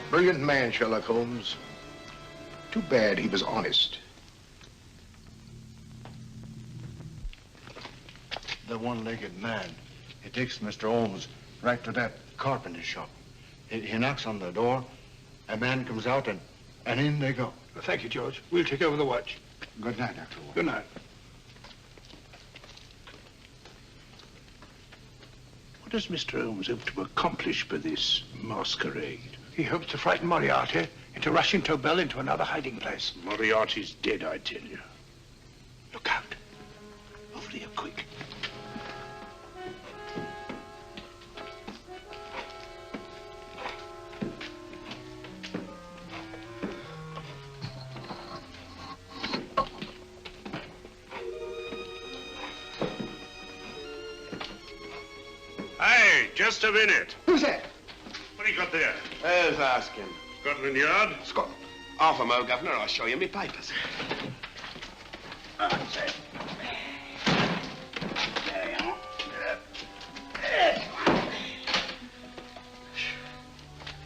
[SPEAKER 21] Brilliant man, Sherlock Holmes. Too bad he was honest.
[SPEAKER 18] The one-legged man. He takes Mr. Holmes right to that carpenter shop. He knocks on the door. A man comes out and in they go.
[SPEAKER 2] Thank you, George. We'll take over the watch.
[SPEAKER 18] Good night, Dr. Holmes.
[SPEAKER 2] Good night. What does Mr. Holmes hope to accomplish by this masquerade? He hopes to frighten Moriarty into rushing Tobel into another hiding place. Moriarty's dead, I tell you. Look out. Over here, quick.
[SPEAKER 15] Hey, just a minute.
[SPEAKER 20] Who's that?
[SPEAKER 15] What do you got there?
[SPEAKER 19] Who's asking?
[SPEAKER 15] Scotland Yard?
[SPEAKER 19] Half a mo, Governor. I'll show you my papers. That's it. There you are.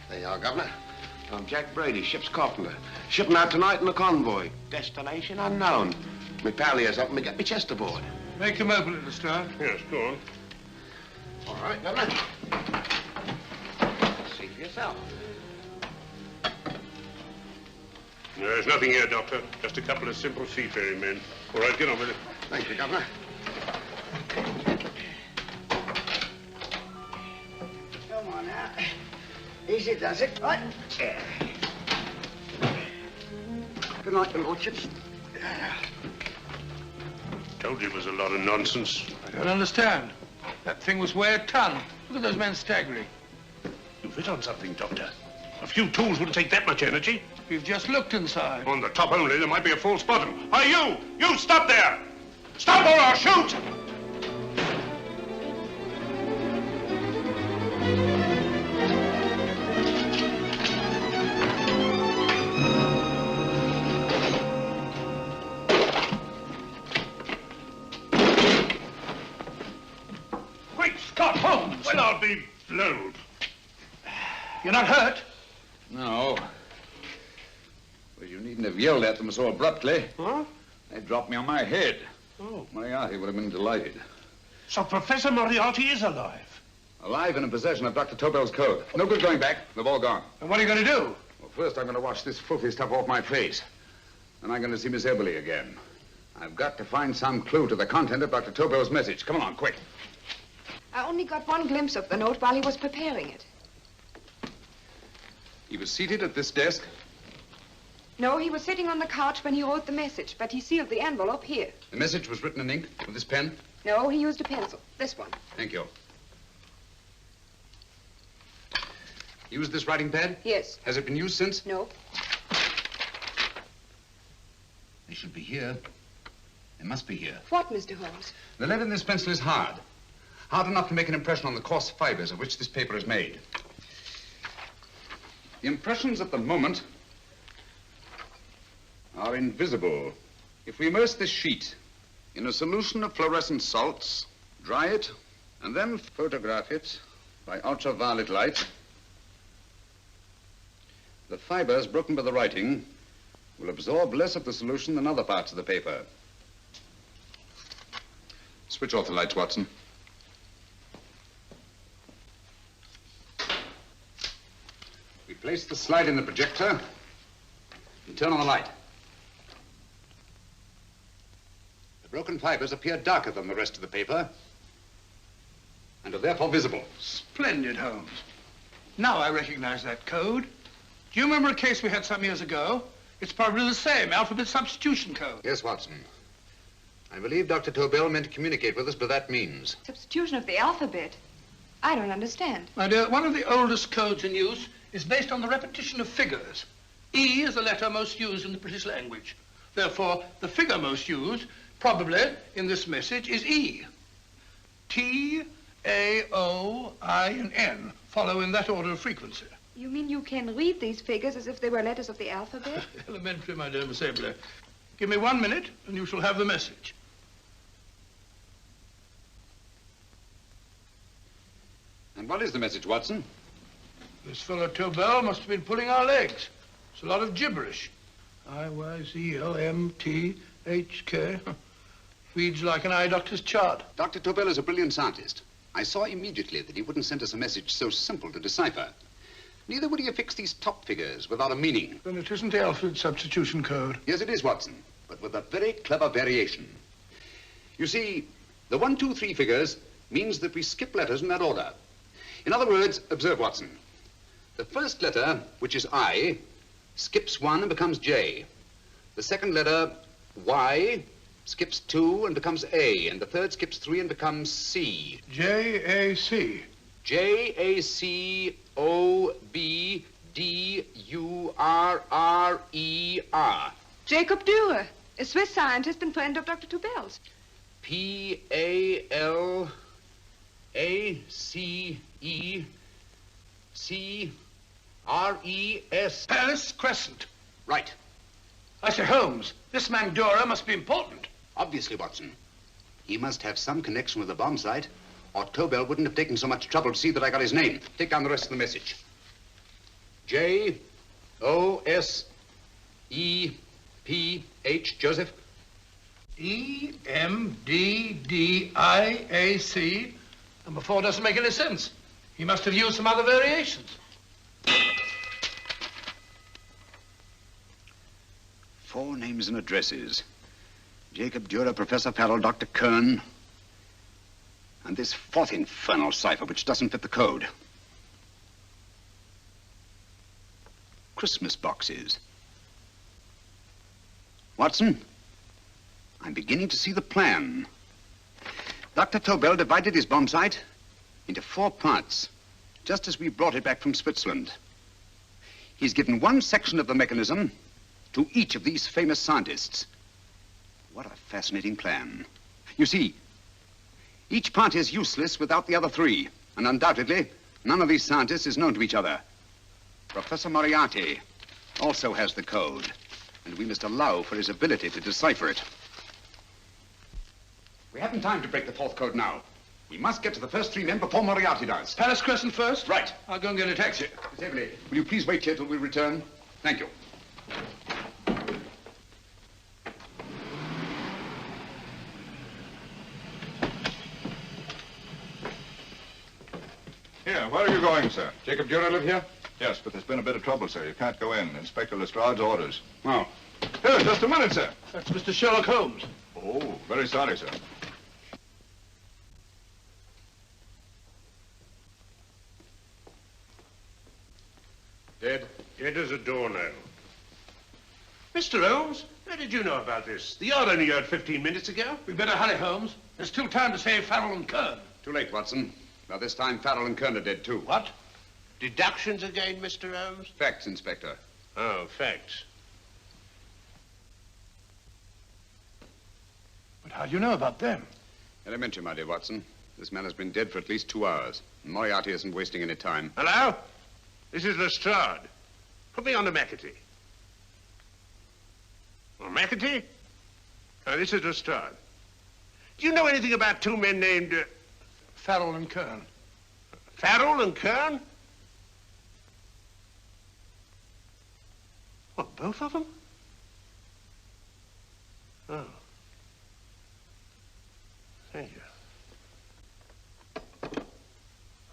[SPEAKER 19] There you are, Governor. I'm Jack Brady, ship's carpenter. Shipping out tonight in a convoy. Destination unknown. My pal here's helping me get my chest aboard.
[SPEAKER 2] Make them open it, Lestrade.
[SPEAKER 15] Yes, go on.
[SPEAKER 19] All right, Governor. See for yourself.
[SPEAKER 15] There's nothing here, Doctor. Just a couple of simple seafaring men. All right, get on with it.
[SPEAKER 19] Thank you, Governor.
[SPEAKER 20] Come on now. Easy does it. Right. Good night, your lordships.
[SPEAKER 15] Told you it was a lot of nonsense.
[SPEAKER 2] I don't understand. That thing was weigh a ton. Look at those men staggering.
[SPEAKER 15] You've hit on something, Doctor. A few tools wouldn't take that much energy.
[SPEAKER 2] We've just looked inside.
[SPEAKER 15] On the top only, there might be a false bottom. Hey, you! You stop there! Stop or I'll shoot!
[SPEAKER 2] Great Scott, Holmes!
[SPEAKER 15] Well, I'll be blowed.
[SPEAKER 2] You're not hurt?
[SPEAKER 5] No. Well, you needn't have yelled at them so abruptly.
[SPEAKER 15] Huh?
[SPEAKER 5] They dropped me on my head.
[SPEAKER 15] Oh.
[SPEAKER 5] Moriarty would have been delighted.
[SPEAKER 15] So Professor Moriarty is alive?
[SPEAKER 5] Alive and in possession of Dr. Tobel's code. No good going back. They've all gone.
[SPEAKER 2] And what are you going to do?
[SPEAKER 5] Well, first I'm going to wash this filthy stuff off my face. Then I'm going to see Miss Eberly again. I've got to find some clue to the content of Dr. Tobel's message. Come along, quick.
[SPEAKER 11] I only got one glimpse of the note while he was preparing it.
[SPEAKER 5] He was seated at this desk.
[SPEAKER 11] No, he was sitting on the couch when he wrote the message, but he sealed the envelope here.
[SPEAKER 5] The message was written in ink with this pen.
[SPEAKER 11] No, he used a pencil. This one.
[SPEAKER 5] Thank you. Used this writing pad?
[SPEAKER 11] Yes.
[SPEAKER 5] Has it been used since?
[SPEAKER 11] No.
[SPEAKER 5] They should be here. They must be here.
[SPEAKER 11] What, Mr. Holmes?
[SPEAKER 5] The lead in this pencil is hard. Hard enough to make an impression on the coarse fibers of which this paper is made. The impressions at the moment are invisible. If we immerse this sheet in a solution of fluorescent salts, dry it, and then photograph it by ultraviolet light, the fibers broken by the writing will absorb less of the solution than other parts of the paper. Switch off the lights, Watson. We place the slide in the projector and turn on the light. The broken fibers appear darker than the rest of the paper and are therefore visible.
[SPEAKER 2] Splendid, Holmes. Now I recognize that code. Do you remember a case we had some years ago? It's probably the same, alphabet substitution code.
[SPEAKER 5] Yes, Watson. I believe Dr. Tobel meant to communicate with us by that means.
[SPEAKER 11] Substitution of the alphabet? I don't understand.
[SPEAKER 2] My dear, one of the oldest codes in use is based on the repetition of figures. E is the letter most used in the British language. Therefore, the figure most used, probably in this message, is E. T, A, O, I, and N follow in that order of frequency.
[SPEAKER 11] You mean you can read these figures as if they were letters of the alphabet?
[SPEAKER 2] Elementary, my dear Miss Abler. Give me 1 minute, and you shall have the message.
[SPEAKER 5] And what is the message, Watson?
[SPEAKER 2] This fellow Tobel must have been pulling our legs. It's a lot of gibberish. I-Y-Z-L-M-T-H-K. Reads like an eye doctor's chart.
[SPEAKER 5] Dr. Tobel is a brilliant scientist. I saw immediately that he wouldn't send us a message so simple to decipher. Neither would he affix these top figures without a meaning.
[SPEAKER 2] Then it isn't the alphabet substitution code.
[SPEAKER 5] Yes, it is, Watson, but with a very clever variation. You see, the 1, 2, 3 figures means that we skip letters in that order. In other words, observe, Watson. The first letter, which is I, skips 1 and becomes J. The second letter, Y, skips 2 and becomes A. And the third skips 3 and becomes C.
[SPEAKER 2] J-A-C.
[SPEAKER 5] J-A-C-O-B-D-U-R-R-E-R.
[SPEAKER 11] Jacob Dürer, a Swiss scientist and friend of Dr. Tobel's.
[SPEAKER 5] P-A-L-A-C-E-C-R-E-S.
[SPEAKER 2] Palace Crescent.
[SPEAKER 5] Right.
[SPEAKER 15] I say, Holmes, this man Dora must be important.
[SPEAKER 5] Obviously, Watson. He must have some connection with the bomb site, or Tobel wouldn't have taken so much trouble to see that I got his name. Take down the rest of the message. J-O-S-E-P-H, Joseph.
[SPEAKER 15] E-M-D-D-I-A-C. Number 4 doesn't make any sense. He must have used some other variations.
[SPEAKER 5] 4 names and addresses. Jacob Dürer, Professor Farrell, Dr. Kern, and this 4th infernal cipher, which doesn't fit the code. Christmas boxes. Watson, I'm beginning to see the plan. Dr. Tobel divided his bomb site into 4 parts, just as we brought it back from Switzerland. He's given one section of the mechanism to each of these famous scientists. What a fascinating plan. You see, each part is useless without the other 3, and undoubtedly, none of these scientists is known to each other. Professor Moriarty also has the code, and we must allow for his ability to decipher it. We haven't time to break the 4th code now. We must get to the first 3 men before Moriarty does.
[SPEAKER 15] Palace Crescent first?
[SPEAKER 5] Right.
[SPEAKER 15] I'll go and get a taxi.
[SPEAKER 5] Miss Everly, will you please wait here till we return? Thank you.
[SPEAKER 7] Here, where are you going, sir?
[SPEAKER 5] Jacob Dürer live here?
[SPEAKER 7] Yes, but there's been a bit of trouble, sir. You can't go in. Inspector Lestrade's orders.
[SPEAKER 5] Oh.
[SPEAKER 7] Here, just a minute, sir.
[SPEAKER 15] That's Mr. Sherlock Holmes.
[SPEAKER 7] Oh, very sorry, sir.
[SPEAKER 15] Dead? Dead as a doornail. Mr. Holmes, how did you know about this? The yard only heard 15 minutes ago. We better hurry, Holmes. There's still time to save Farrell and Kern.
[SPEAKER 5] Too late, Watson. By this time, Farrell and Kern are dead, too.
[SPEAKER 15] What? Deductions again, Mr. Holmes?
[SPEAKER 5] Facts, Inspector.
[SPEAKER 15] Oh, facts. But how do you know about them?
[SPEAKER 5] Elementary, my dear Watson. This man has been dead for at least 2 hours. Moriarty isn't wasting any time.
[SPEAKER 15] Hello? This is Lestrade. Put me on to McAtee. Oh, McAtee? Oh, this is Lestrade. Do you know anything about 2 men named... Farrell and Kern. Farrell and Kern? What, both of them? Oh. Thank you.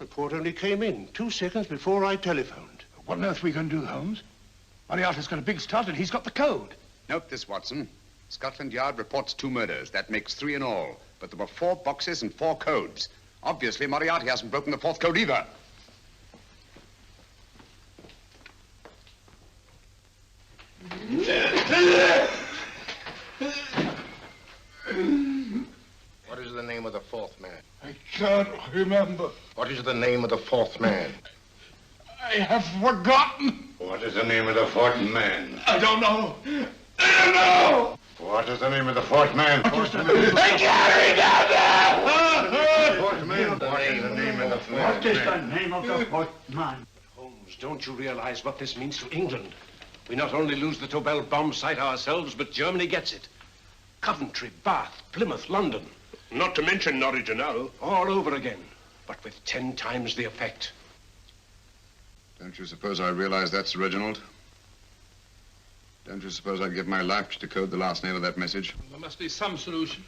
[SPEAKER 15] Report only came in 2 seconds before I telephoned. What on earth are we going to do, Holmes? Moriarty's got a big start and he's got the code.
[SPEAKER 5] Note this, Watson. Scotland Yard reports 2 murders. That makes 3 in all. But there were 4 boxes and 4 codes. Obviously, Moriarty hasn't broken the 4th code either.
[SPEAKER 21] What is the name of the 4th man?
[SPEAKER 2] I can't remember.
[SPEAKER 21] What is the name of the 4th man?
[SPEAKER 2] I have forgotten.
[SPEAKER 21] What is the name of the 4th man?
[SPEAKER 2] I don't know. I don't know.
[SPEAKER 21] What is the name of the 4th man?
[SPEAKER 2] I can't remember.
[SPEAKER 21] 4th man. What is the name of the 4th man?
[SPEAKER 20] What is the name of the 4th man?
[SPEAKER 9] Holmes, don't you realize what this means to England? We not only lose the Tobel bomb site ourselves, but Germany gets it. Coventry, Bath, Plymouth, London.
[SPEAKER 15] Not to mention Norwich and Hull.
[SPEAKER 9] All over again, but with 10 times the effect.
[SPEAKER 5] Don't you suppose I realize that's Reginald? Don't you suppose I'd give my life to decode the last name of that message?
[SPEAKER 2] There must be some solution.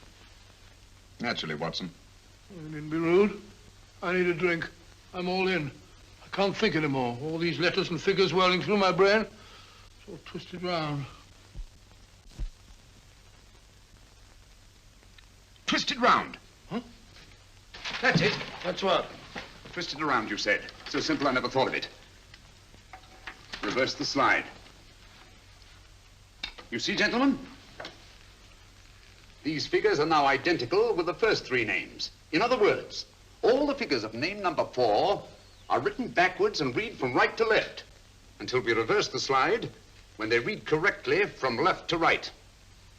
[SPEAKER 5] Naturally, Watson.
[SPEAKER 2] You needn't be rude. I need a drink. I'm all in. I can't think anymore. All these letters and figures whirling through my brain. It's all twisted round.
[SPEAKER 5] Twisted round?
[SPEAKER 2] Huh?
[SPEAKER 5] That's it.
[SPEAKER 2] That's what?
[SPEAKER 5] Twisted around, you said. So simple, I never thought of it. Reverse the slide. You see, gentlemen? These figures are now identical with the first 3 names. In other words, all the figures of name number 4 are written backwards and read from right to left until we reverse the slide when they read correctly from left to right.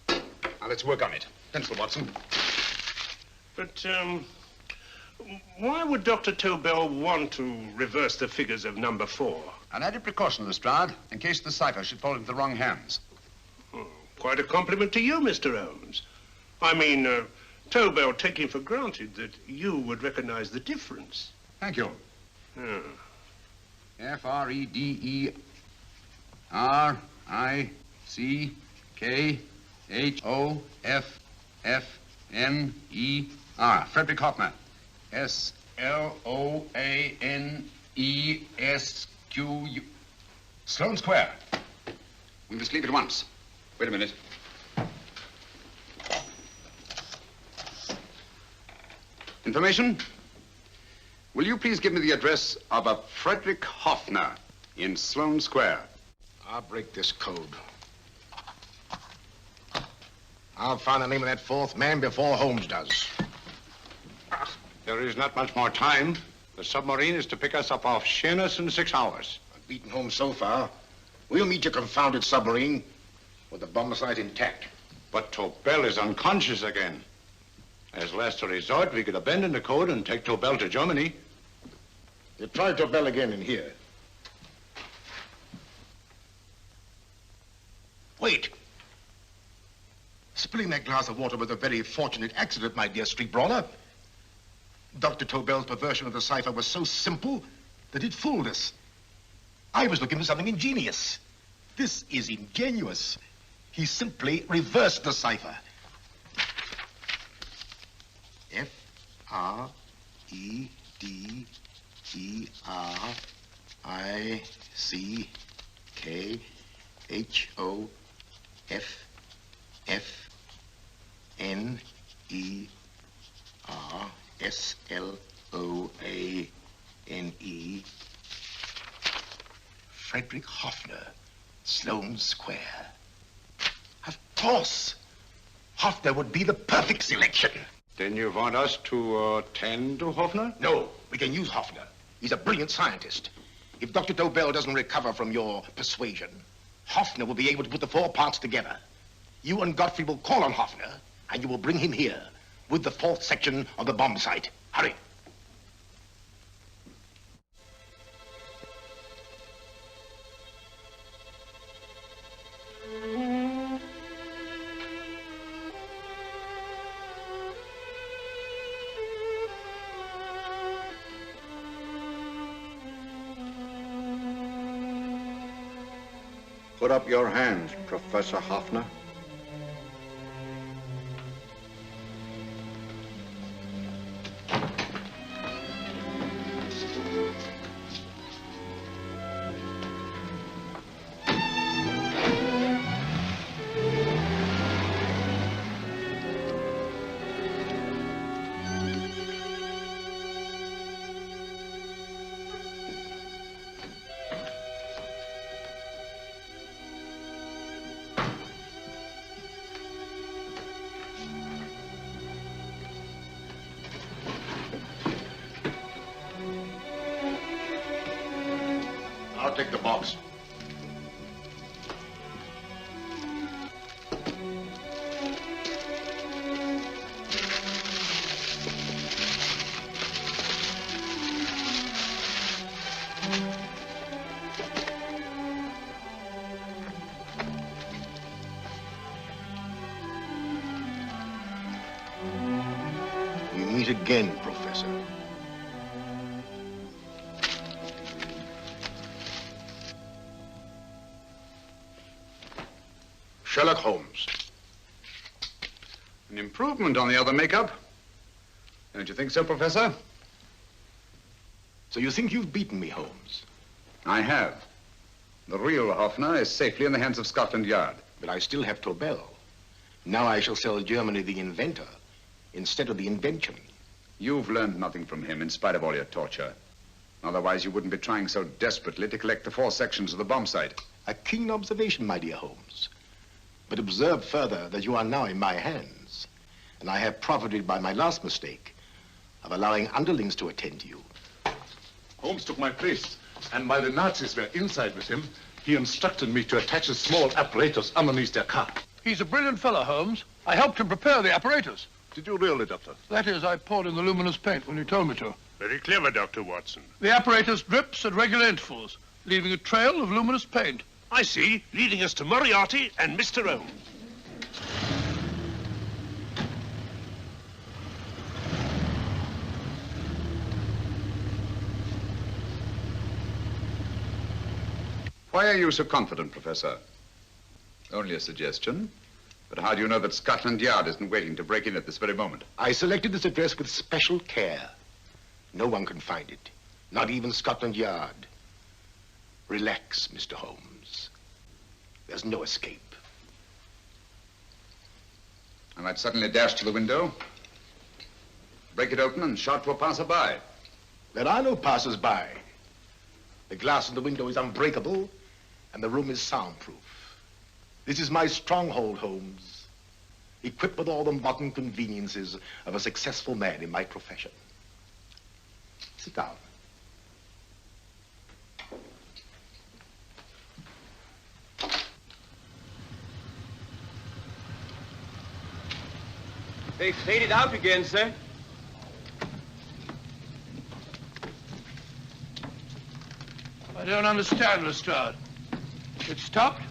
[SPEAKER 5] Now, let's work on it. Pencil, Watson.
[SPEAKER 15] But, why would Dr. Tobel want to reverse the figures of number 4?
[SPEAKER 5] An added precaution, Lestrade, in case the cipher should fall into the wrong hands.
[SPEAKER 15] Oh, quite a compliment to you, Mr. Holmes. I mean, Tobel taking for granted that you would recognize the difference.
[SPEAKER 5] Thank you. F-R-E-D-E-R-I-C-K-H-O-F-F-N-E-R. Frederick Hoffner. S-L-O-A-N-E-S-Q-U. Sloane Square. We must leave at once. Wait a minute. Information? Will you please give me the address of a Frederick Hoffner in Sloane Square?
[SPEAKER 21] I'll break this code. I'll find the name of that fourth man before Holmes does.
[SPEAKER 16] There is not much more time. The submarine is to pick us up off Sheerness in 6 hours.
[SPEAKER 21] I've beaten Holmes so far. We'll meet your confounded submarine with the bomb site intact.
[SPEAKER 16] But Tobel is unconscious again. As last resort, we could abandon the code and take Tobel to Germany.
[SPEAKER 21] You try Tobel again in here. Wait. Spilling that glass of water was a very fortunate accident, my dear street brawler. Dr. Tobel's perversion of the cipher was so simple that it fooled us. I was looking for something ingenious. This is ingenious. He simply reversed the cipher. F-R-E-D-E-R-I-C-K-H-O-F-F-N-E-R-S-L-O-A-N-E. Frederick Hoffner, Sloane Square. Of course. Hoffner would be the perfect selection.
[SPEAKER 16] Then you want us to tend to Hoffner?
[SPEAKER 21] No, we can use Hoffner. He's a brilliant scientist. If Dr. Tobel doesn't recover from your persuasion, Hoffner will be able to put the 4 parts together. You and Godfrey will call on Hoffner, and you will bring him here with the 4th section of the bomb site. Hurry.
[SPEAKER 16] Put up your hands, Professor Hoffner.
[SPEAKER 21] I'll take the box. We meet again, Professor. Sherlock Holmes.
[SPEAKER 5] An improvement on the other makeup. Don't you think so, Professor?
[SPEAKER 21] So you think you've beaten me, Holmes?
[SPEAKER 5] I have. The real Hoffner is safely in the hands of Scotland Yard.
[SPEAKER 21] But I still have Tobel. Now I shall sell Germany the inventor instead of the invention.
[SPEAKER 5] You've learned nothing from him in spite of all your torture. Otherwise, you wouldn't be trying so desperately to collect the 4 sections of the bomb site.
[SPEAKER 21] A keen observation, my dear Holmes. But observe further that you are now in my hands, and I have profited by my last mistake of allowing underlings to attend to you.
[SPEAKER 10] Holmes took my place, and while the Nazis were inside with him, he instructed me to attach a small apparatus underneath their car.
[SPEAKER 2] He's a brilliant fellow, Holmes. I helped him prepare the apparatus.
[SPEAKER 10] Did you really, Doctor?
[SPEAKER 2] That is, I poured in the luminous paint when you told me to.
[SPEAKER 15] Very clever, Dr. Watson.
[SPEAKER 2] The apparatus drips at regular intervals. leaving a trail of luminous paint.
[SPEAKER 15] I see, leading us to Moriarty and Mr. Holmes.
[SPEAKER 5] Why are you so confident, Professor? Only a suggestion. But how do you know that Scotland Yard isn't waiting to break in at this very moment?
[SPEAKER 21] I selected this address with special care. No one can find it, not even Scotland Yard. Relax, Mr. Holmes. There's no escape.
[SPEAKER 5] I might suddenly dash to the window, break it open, and shout to a passer-by.
[SPEAKER 21] There are no passers-by. The glass in the window is unbreakable, and the room is soundproof. This is my stronghold, Holmes, equipped with all the modern conveniences of a successful man in my profession. Sit down.
[SPEAKER 14] They've faded out again, sir.
[SPEAKER 2] I don't understand, Lestrade. It stopped,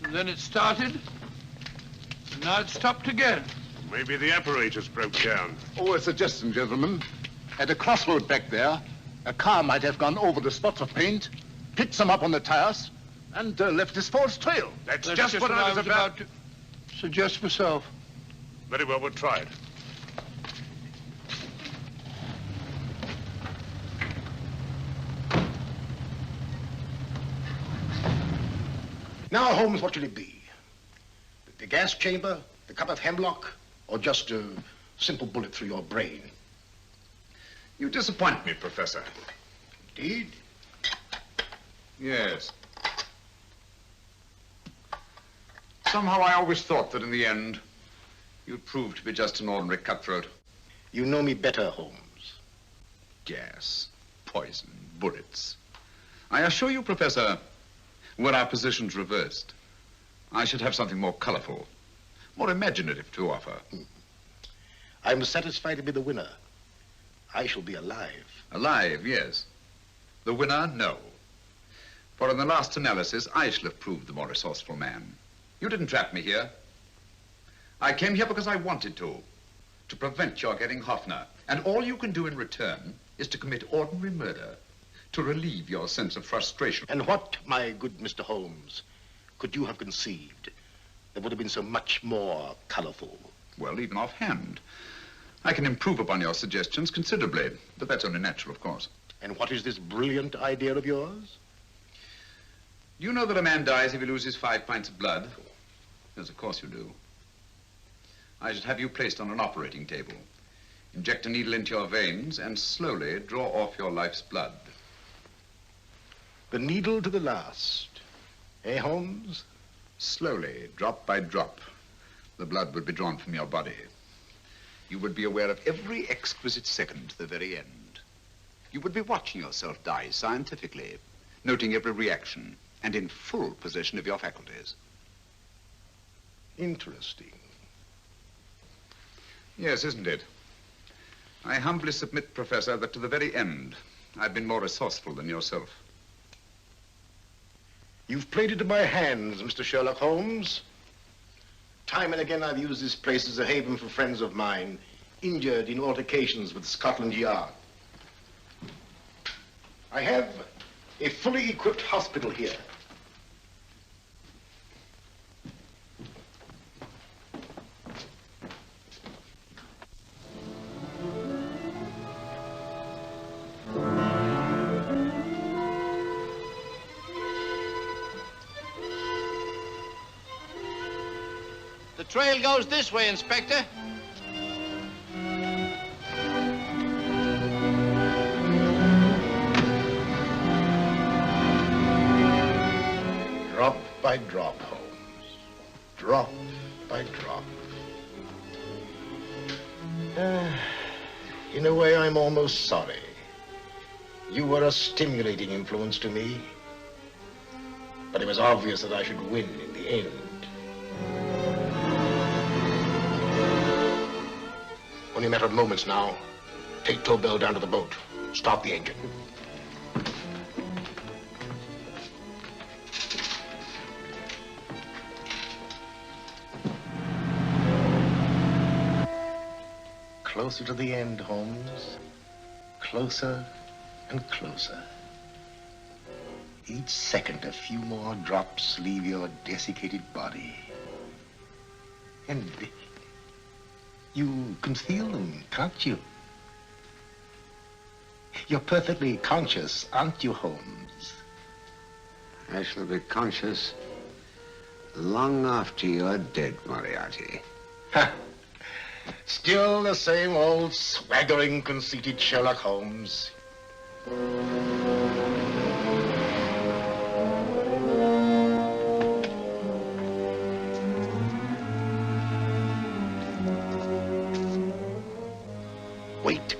[SPEAKER 2] and then it started, and now it stopped again.
[SPEAKER 15] Maybe the apparatus broke down.
[SPEAKER 10] Oh, a suggestion, gentlemen. At a crossroad back there, a car might have gone over the spots of paint, picked some up on the tires, and left this false trail.
[SPEAKER 15] That's just what I was about
[SPEAKER 2] to suggest myself.
[SPEAKER 15] Very well, we'll try it.
[SPEAKER 21] Now, Holmes, what should it be? The gas chamber, the cup of hemlock, or just a simple bullet through your brain?
[SPEAKER 5] You disappoint me, Professor.
[SPEAKER 21] Indeed?
[SPEAKER 5] Yes. Somehow I always thought that in the end, you'd prove to be just an ordinary cutthroat.
[SPEAKER 21] You know me better, Holmes.
[SPEAKER 5] Gas, poison, bullets. I assure you, Professor, were our positions reversed, I should have something more colorful, more imaginative to offer.
[SPEAKER 21] I'm satisfied to be the winner. I shall be alive.
[SPEAKER 5] Alive, yes. The winner, no. For in the last analysis, I shall have proved the more resourceful man. You didn't trap me here. I came here because I wanted to prevent your getting Hoffner. And all you can do in return is to commit ordinary murder, to relieve your sense of frustration.
[SPEAKER 21] And what, my good Mr. Holmes, could you have conceived that would have been so much more colorful?
[SPEAKER 5] Well, even offhand, I can improve upon your suggestions considerably, but that's only natural, of course.
[SPEAKER 21] And what is this brilliant idea of yours?
[SPEAKER 5] Do you know that a man dies if he loses 5 pints of blood? Yes, of course you do. I should have you placed on an operating table, inject a needle into your veins, and slowly draw off your life's blood.
[SPEAKER 21] The needle to the last. Eh, Holmes?
[SPEAKER 5] Slowly, drop by drop, the blood would be drawn from your body. You would be aware of every exquisite second to the very end. You would be watching yourself die scientifically, noting every reaction, and in full possession of your faculties.
[SPEAKER 21] Interesting.
[SPEAKER 5] Yes, isn't it? I humbly submit, Professor, that to the very end, I've been more resourceful than yourself.
[SPEAKER 21] You've played into my hands, Mr. Sherlock Holmes. Time and again, I've used this place as a haven for friends of mine, injured in altercations with Scotland Yard. I have a fully equipped hospital here.
[SPEAKER 8] The trail goes this way, Inspector.
[SPEAKER 21] Drop by drop, Holmes. Drop by drop. In a way, I'm almost sorry. You were a stimulating influence to me. But it was obvious that I should win in the end. Only a matter of moments now. Take Tobel down to the boat. Start the engine. closer to the end, Holmes. Closer and closer. Each second, a few more drops leave your desiccated body. And you can feel them, can't you? You're perfectly conscious, aren't you, Holmes?
[SPEAKER 3] I shall be conscious long after you're dead, Moriarty.
[SPEAKER 21] Ha! Still the same old swaggering, conceited Sherlock Holmes. Wait.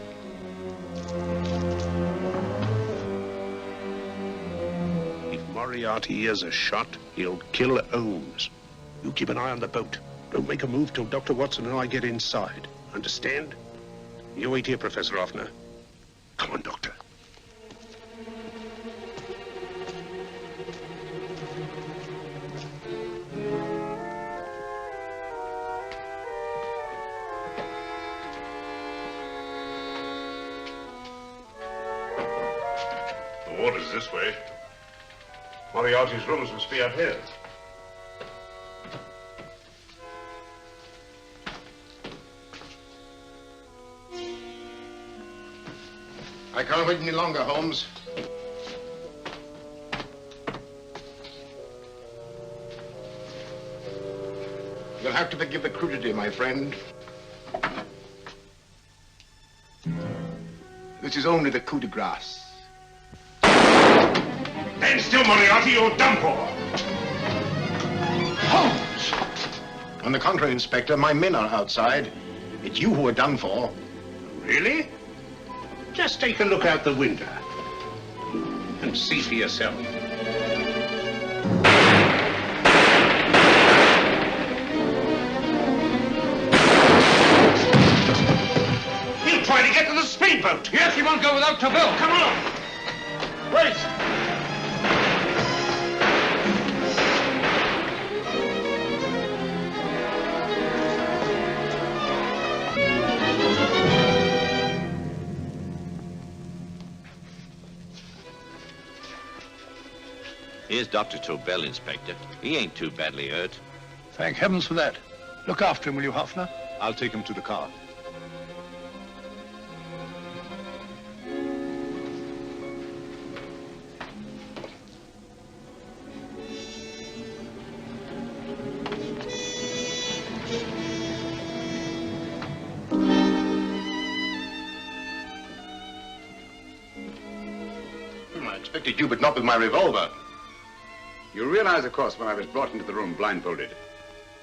[SPEAKER 15] If Moriarty hears a shot, he'll kill Holmes. You keep an eye on the boat. Don't make a move till Dr. Watson and I get inside. Understand? You wait here, Professor Offner. Come on, Doctor.
[SPEAKER 22] The water's this way. Moriarty's rooms must be up here.
[SPEAKER 21] I can't wait any longer, Holmes. You'll have to forgive the crudity, my friend. This is only the coup de grace.
[SPEAKER 15] Stand still, Moriarty, you're done for.
[SPEAKER 21] Holmes! On the contrary, Inspector, my men are outside. It's you who are done for.
[SPEAKER 15] Really? Just take a look out the window and see for yourself. He'll try to get to the speedboat.
[SPEAKER 2] Yes, he won't go without Tobel.
[SPEAKER 15] Come on.
[SPEAKER 2] Wait.
[SPEAKER 13] Here's Dr. Tobel, Inspector. He ain't too badly hurt.
[SPEAKER 2] Thank heavens for that. Look after him, will you, Hoffner?
[SPEAKER 21] I'll take him to the car. I expected you, but not with my revolver.
[SPEAKER 5] You realize, of course, when I was brought into the room blindfolded,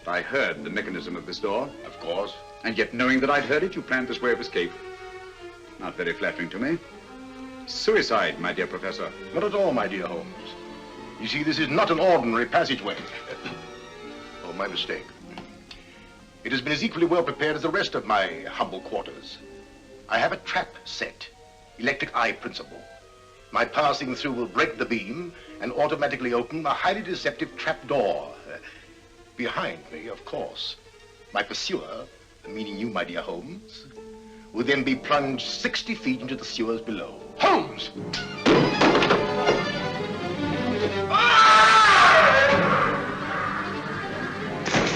[SPEAKER 5] that I heard the mechanism of this door?
[SPEAKER 21] Of course.
[SPEAKER 5] And yet, knowing that I'd heard it, you planned this way of escape. Not very flattering to me. Suicide, my dear Professor.
[SPEAKER 21] Not at all, my dear Holmes. You see, this is not an ordinary passageway. Oh, my mistake. It has been as equally well prepared as the rest of my humble quarters. I have a trap set, electric eye principle. My passing through will break the beam and automatically open a highly deceptive trap door. Behind me, of course, my pursuer, meaning you, my dear Holmes, will then be plunged 60 feet into the sewers below. Holmes!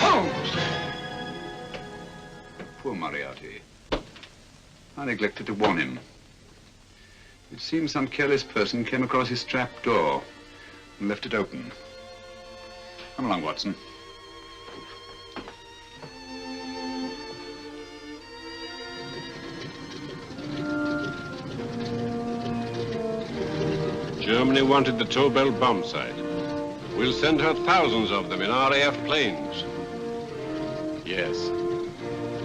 [SPEAKER 21] Holmes!
[SPEAKER 5] Poor Moriarty. I neglected to warn him. It seems some careless person came across his trap door and left it open. Come along, Watson.
[SPEAKER 9] Germany wanted the Tobel bomb site. We'll send her thousands of them in RAF planes.
[SPEAKER 5] Yes.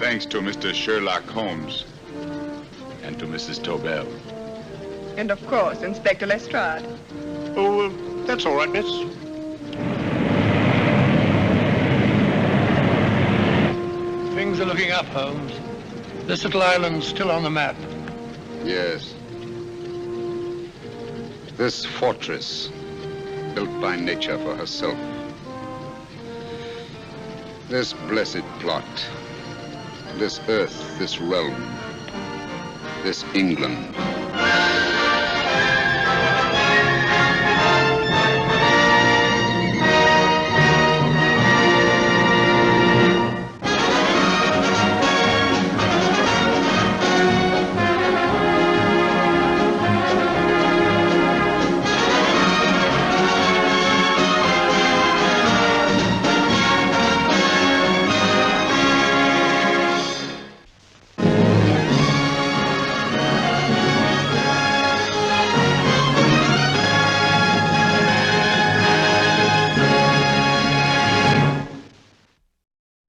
[SPEAKER 5] Thanks to Mr. Sherlock Holmes and to Mrs. Tobel.
[SPEAKER 11] And of course, Inspector Lestrade.
[SPEAKER 15] Oh, that's all right, miss.
[SPEAKER 2] Things are looking up, Holmes. This little island's still on the map.
[SPEAKER 5] Yes. This fortress, built by nature for herself. This blessed plot, This earth, this realm, this England.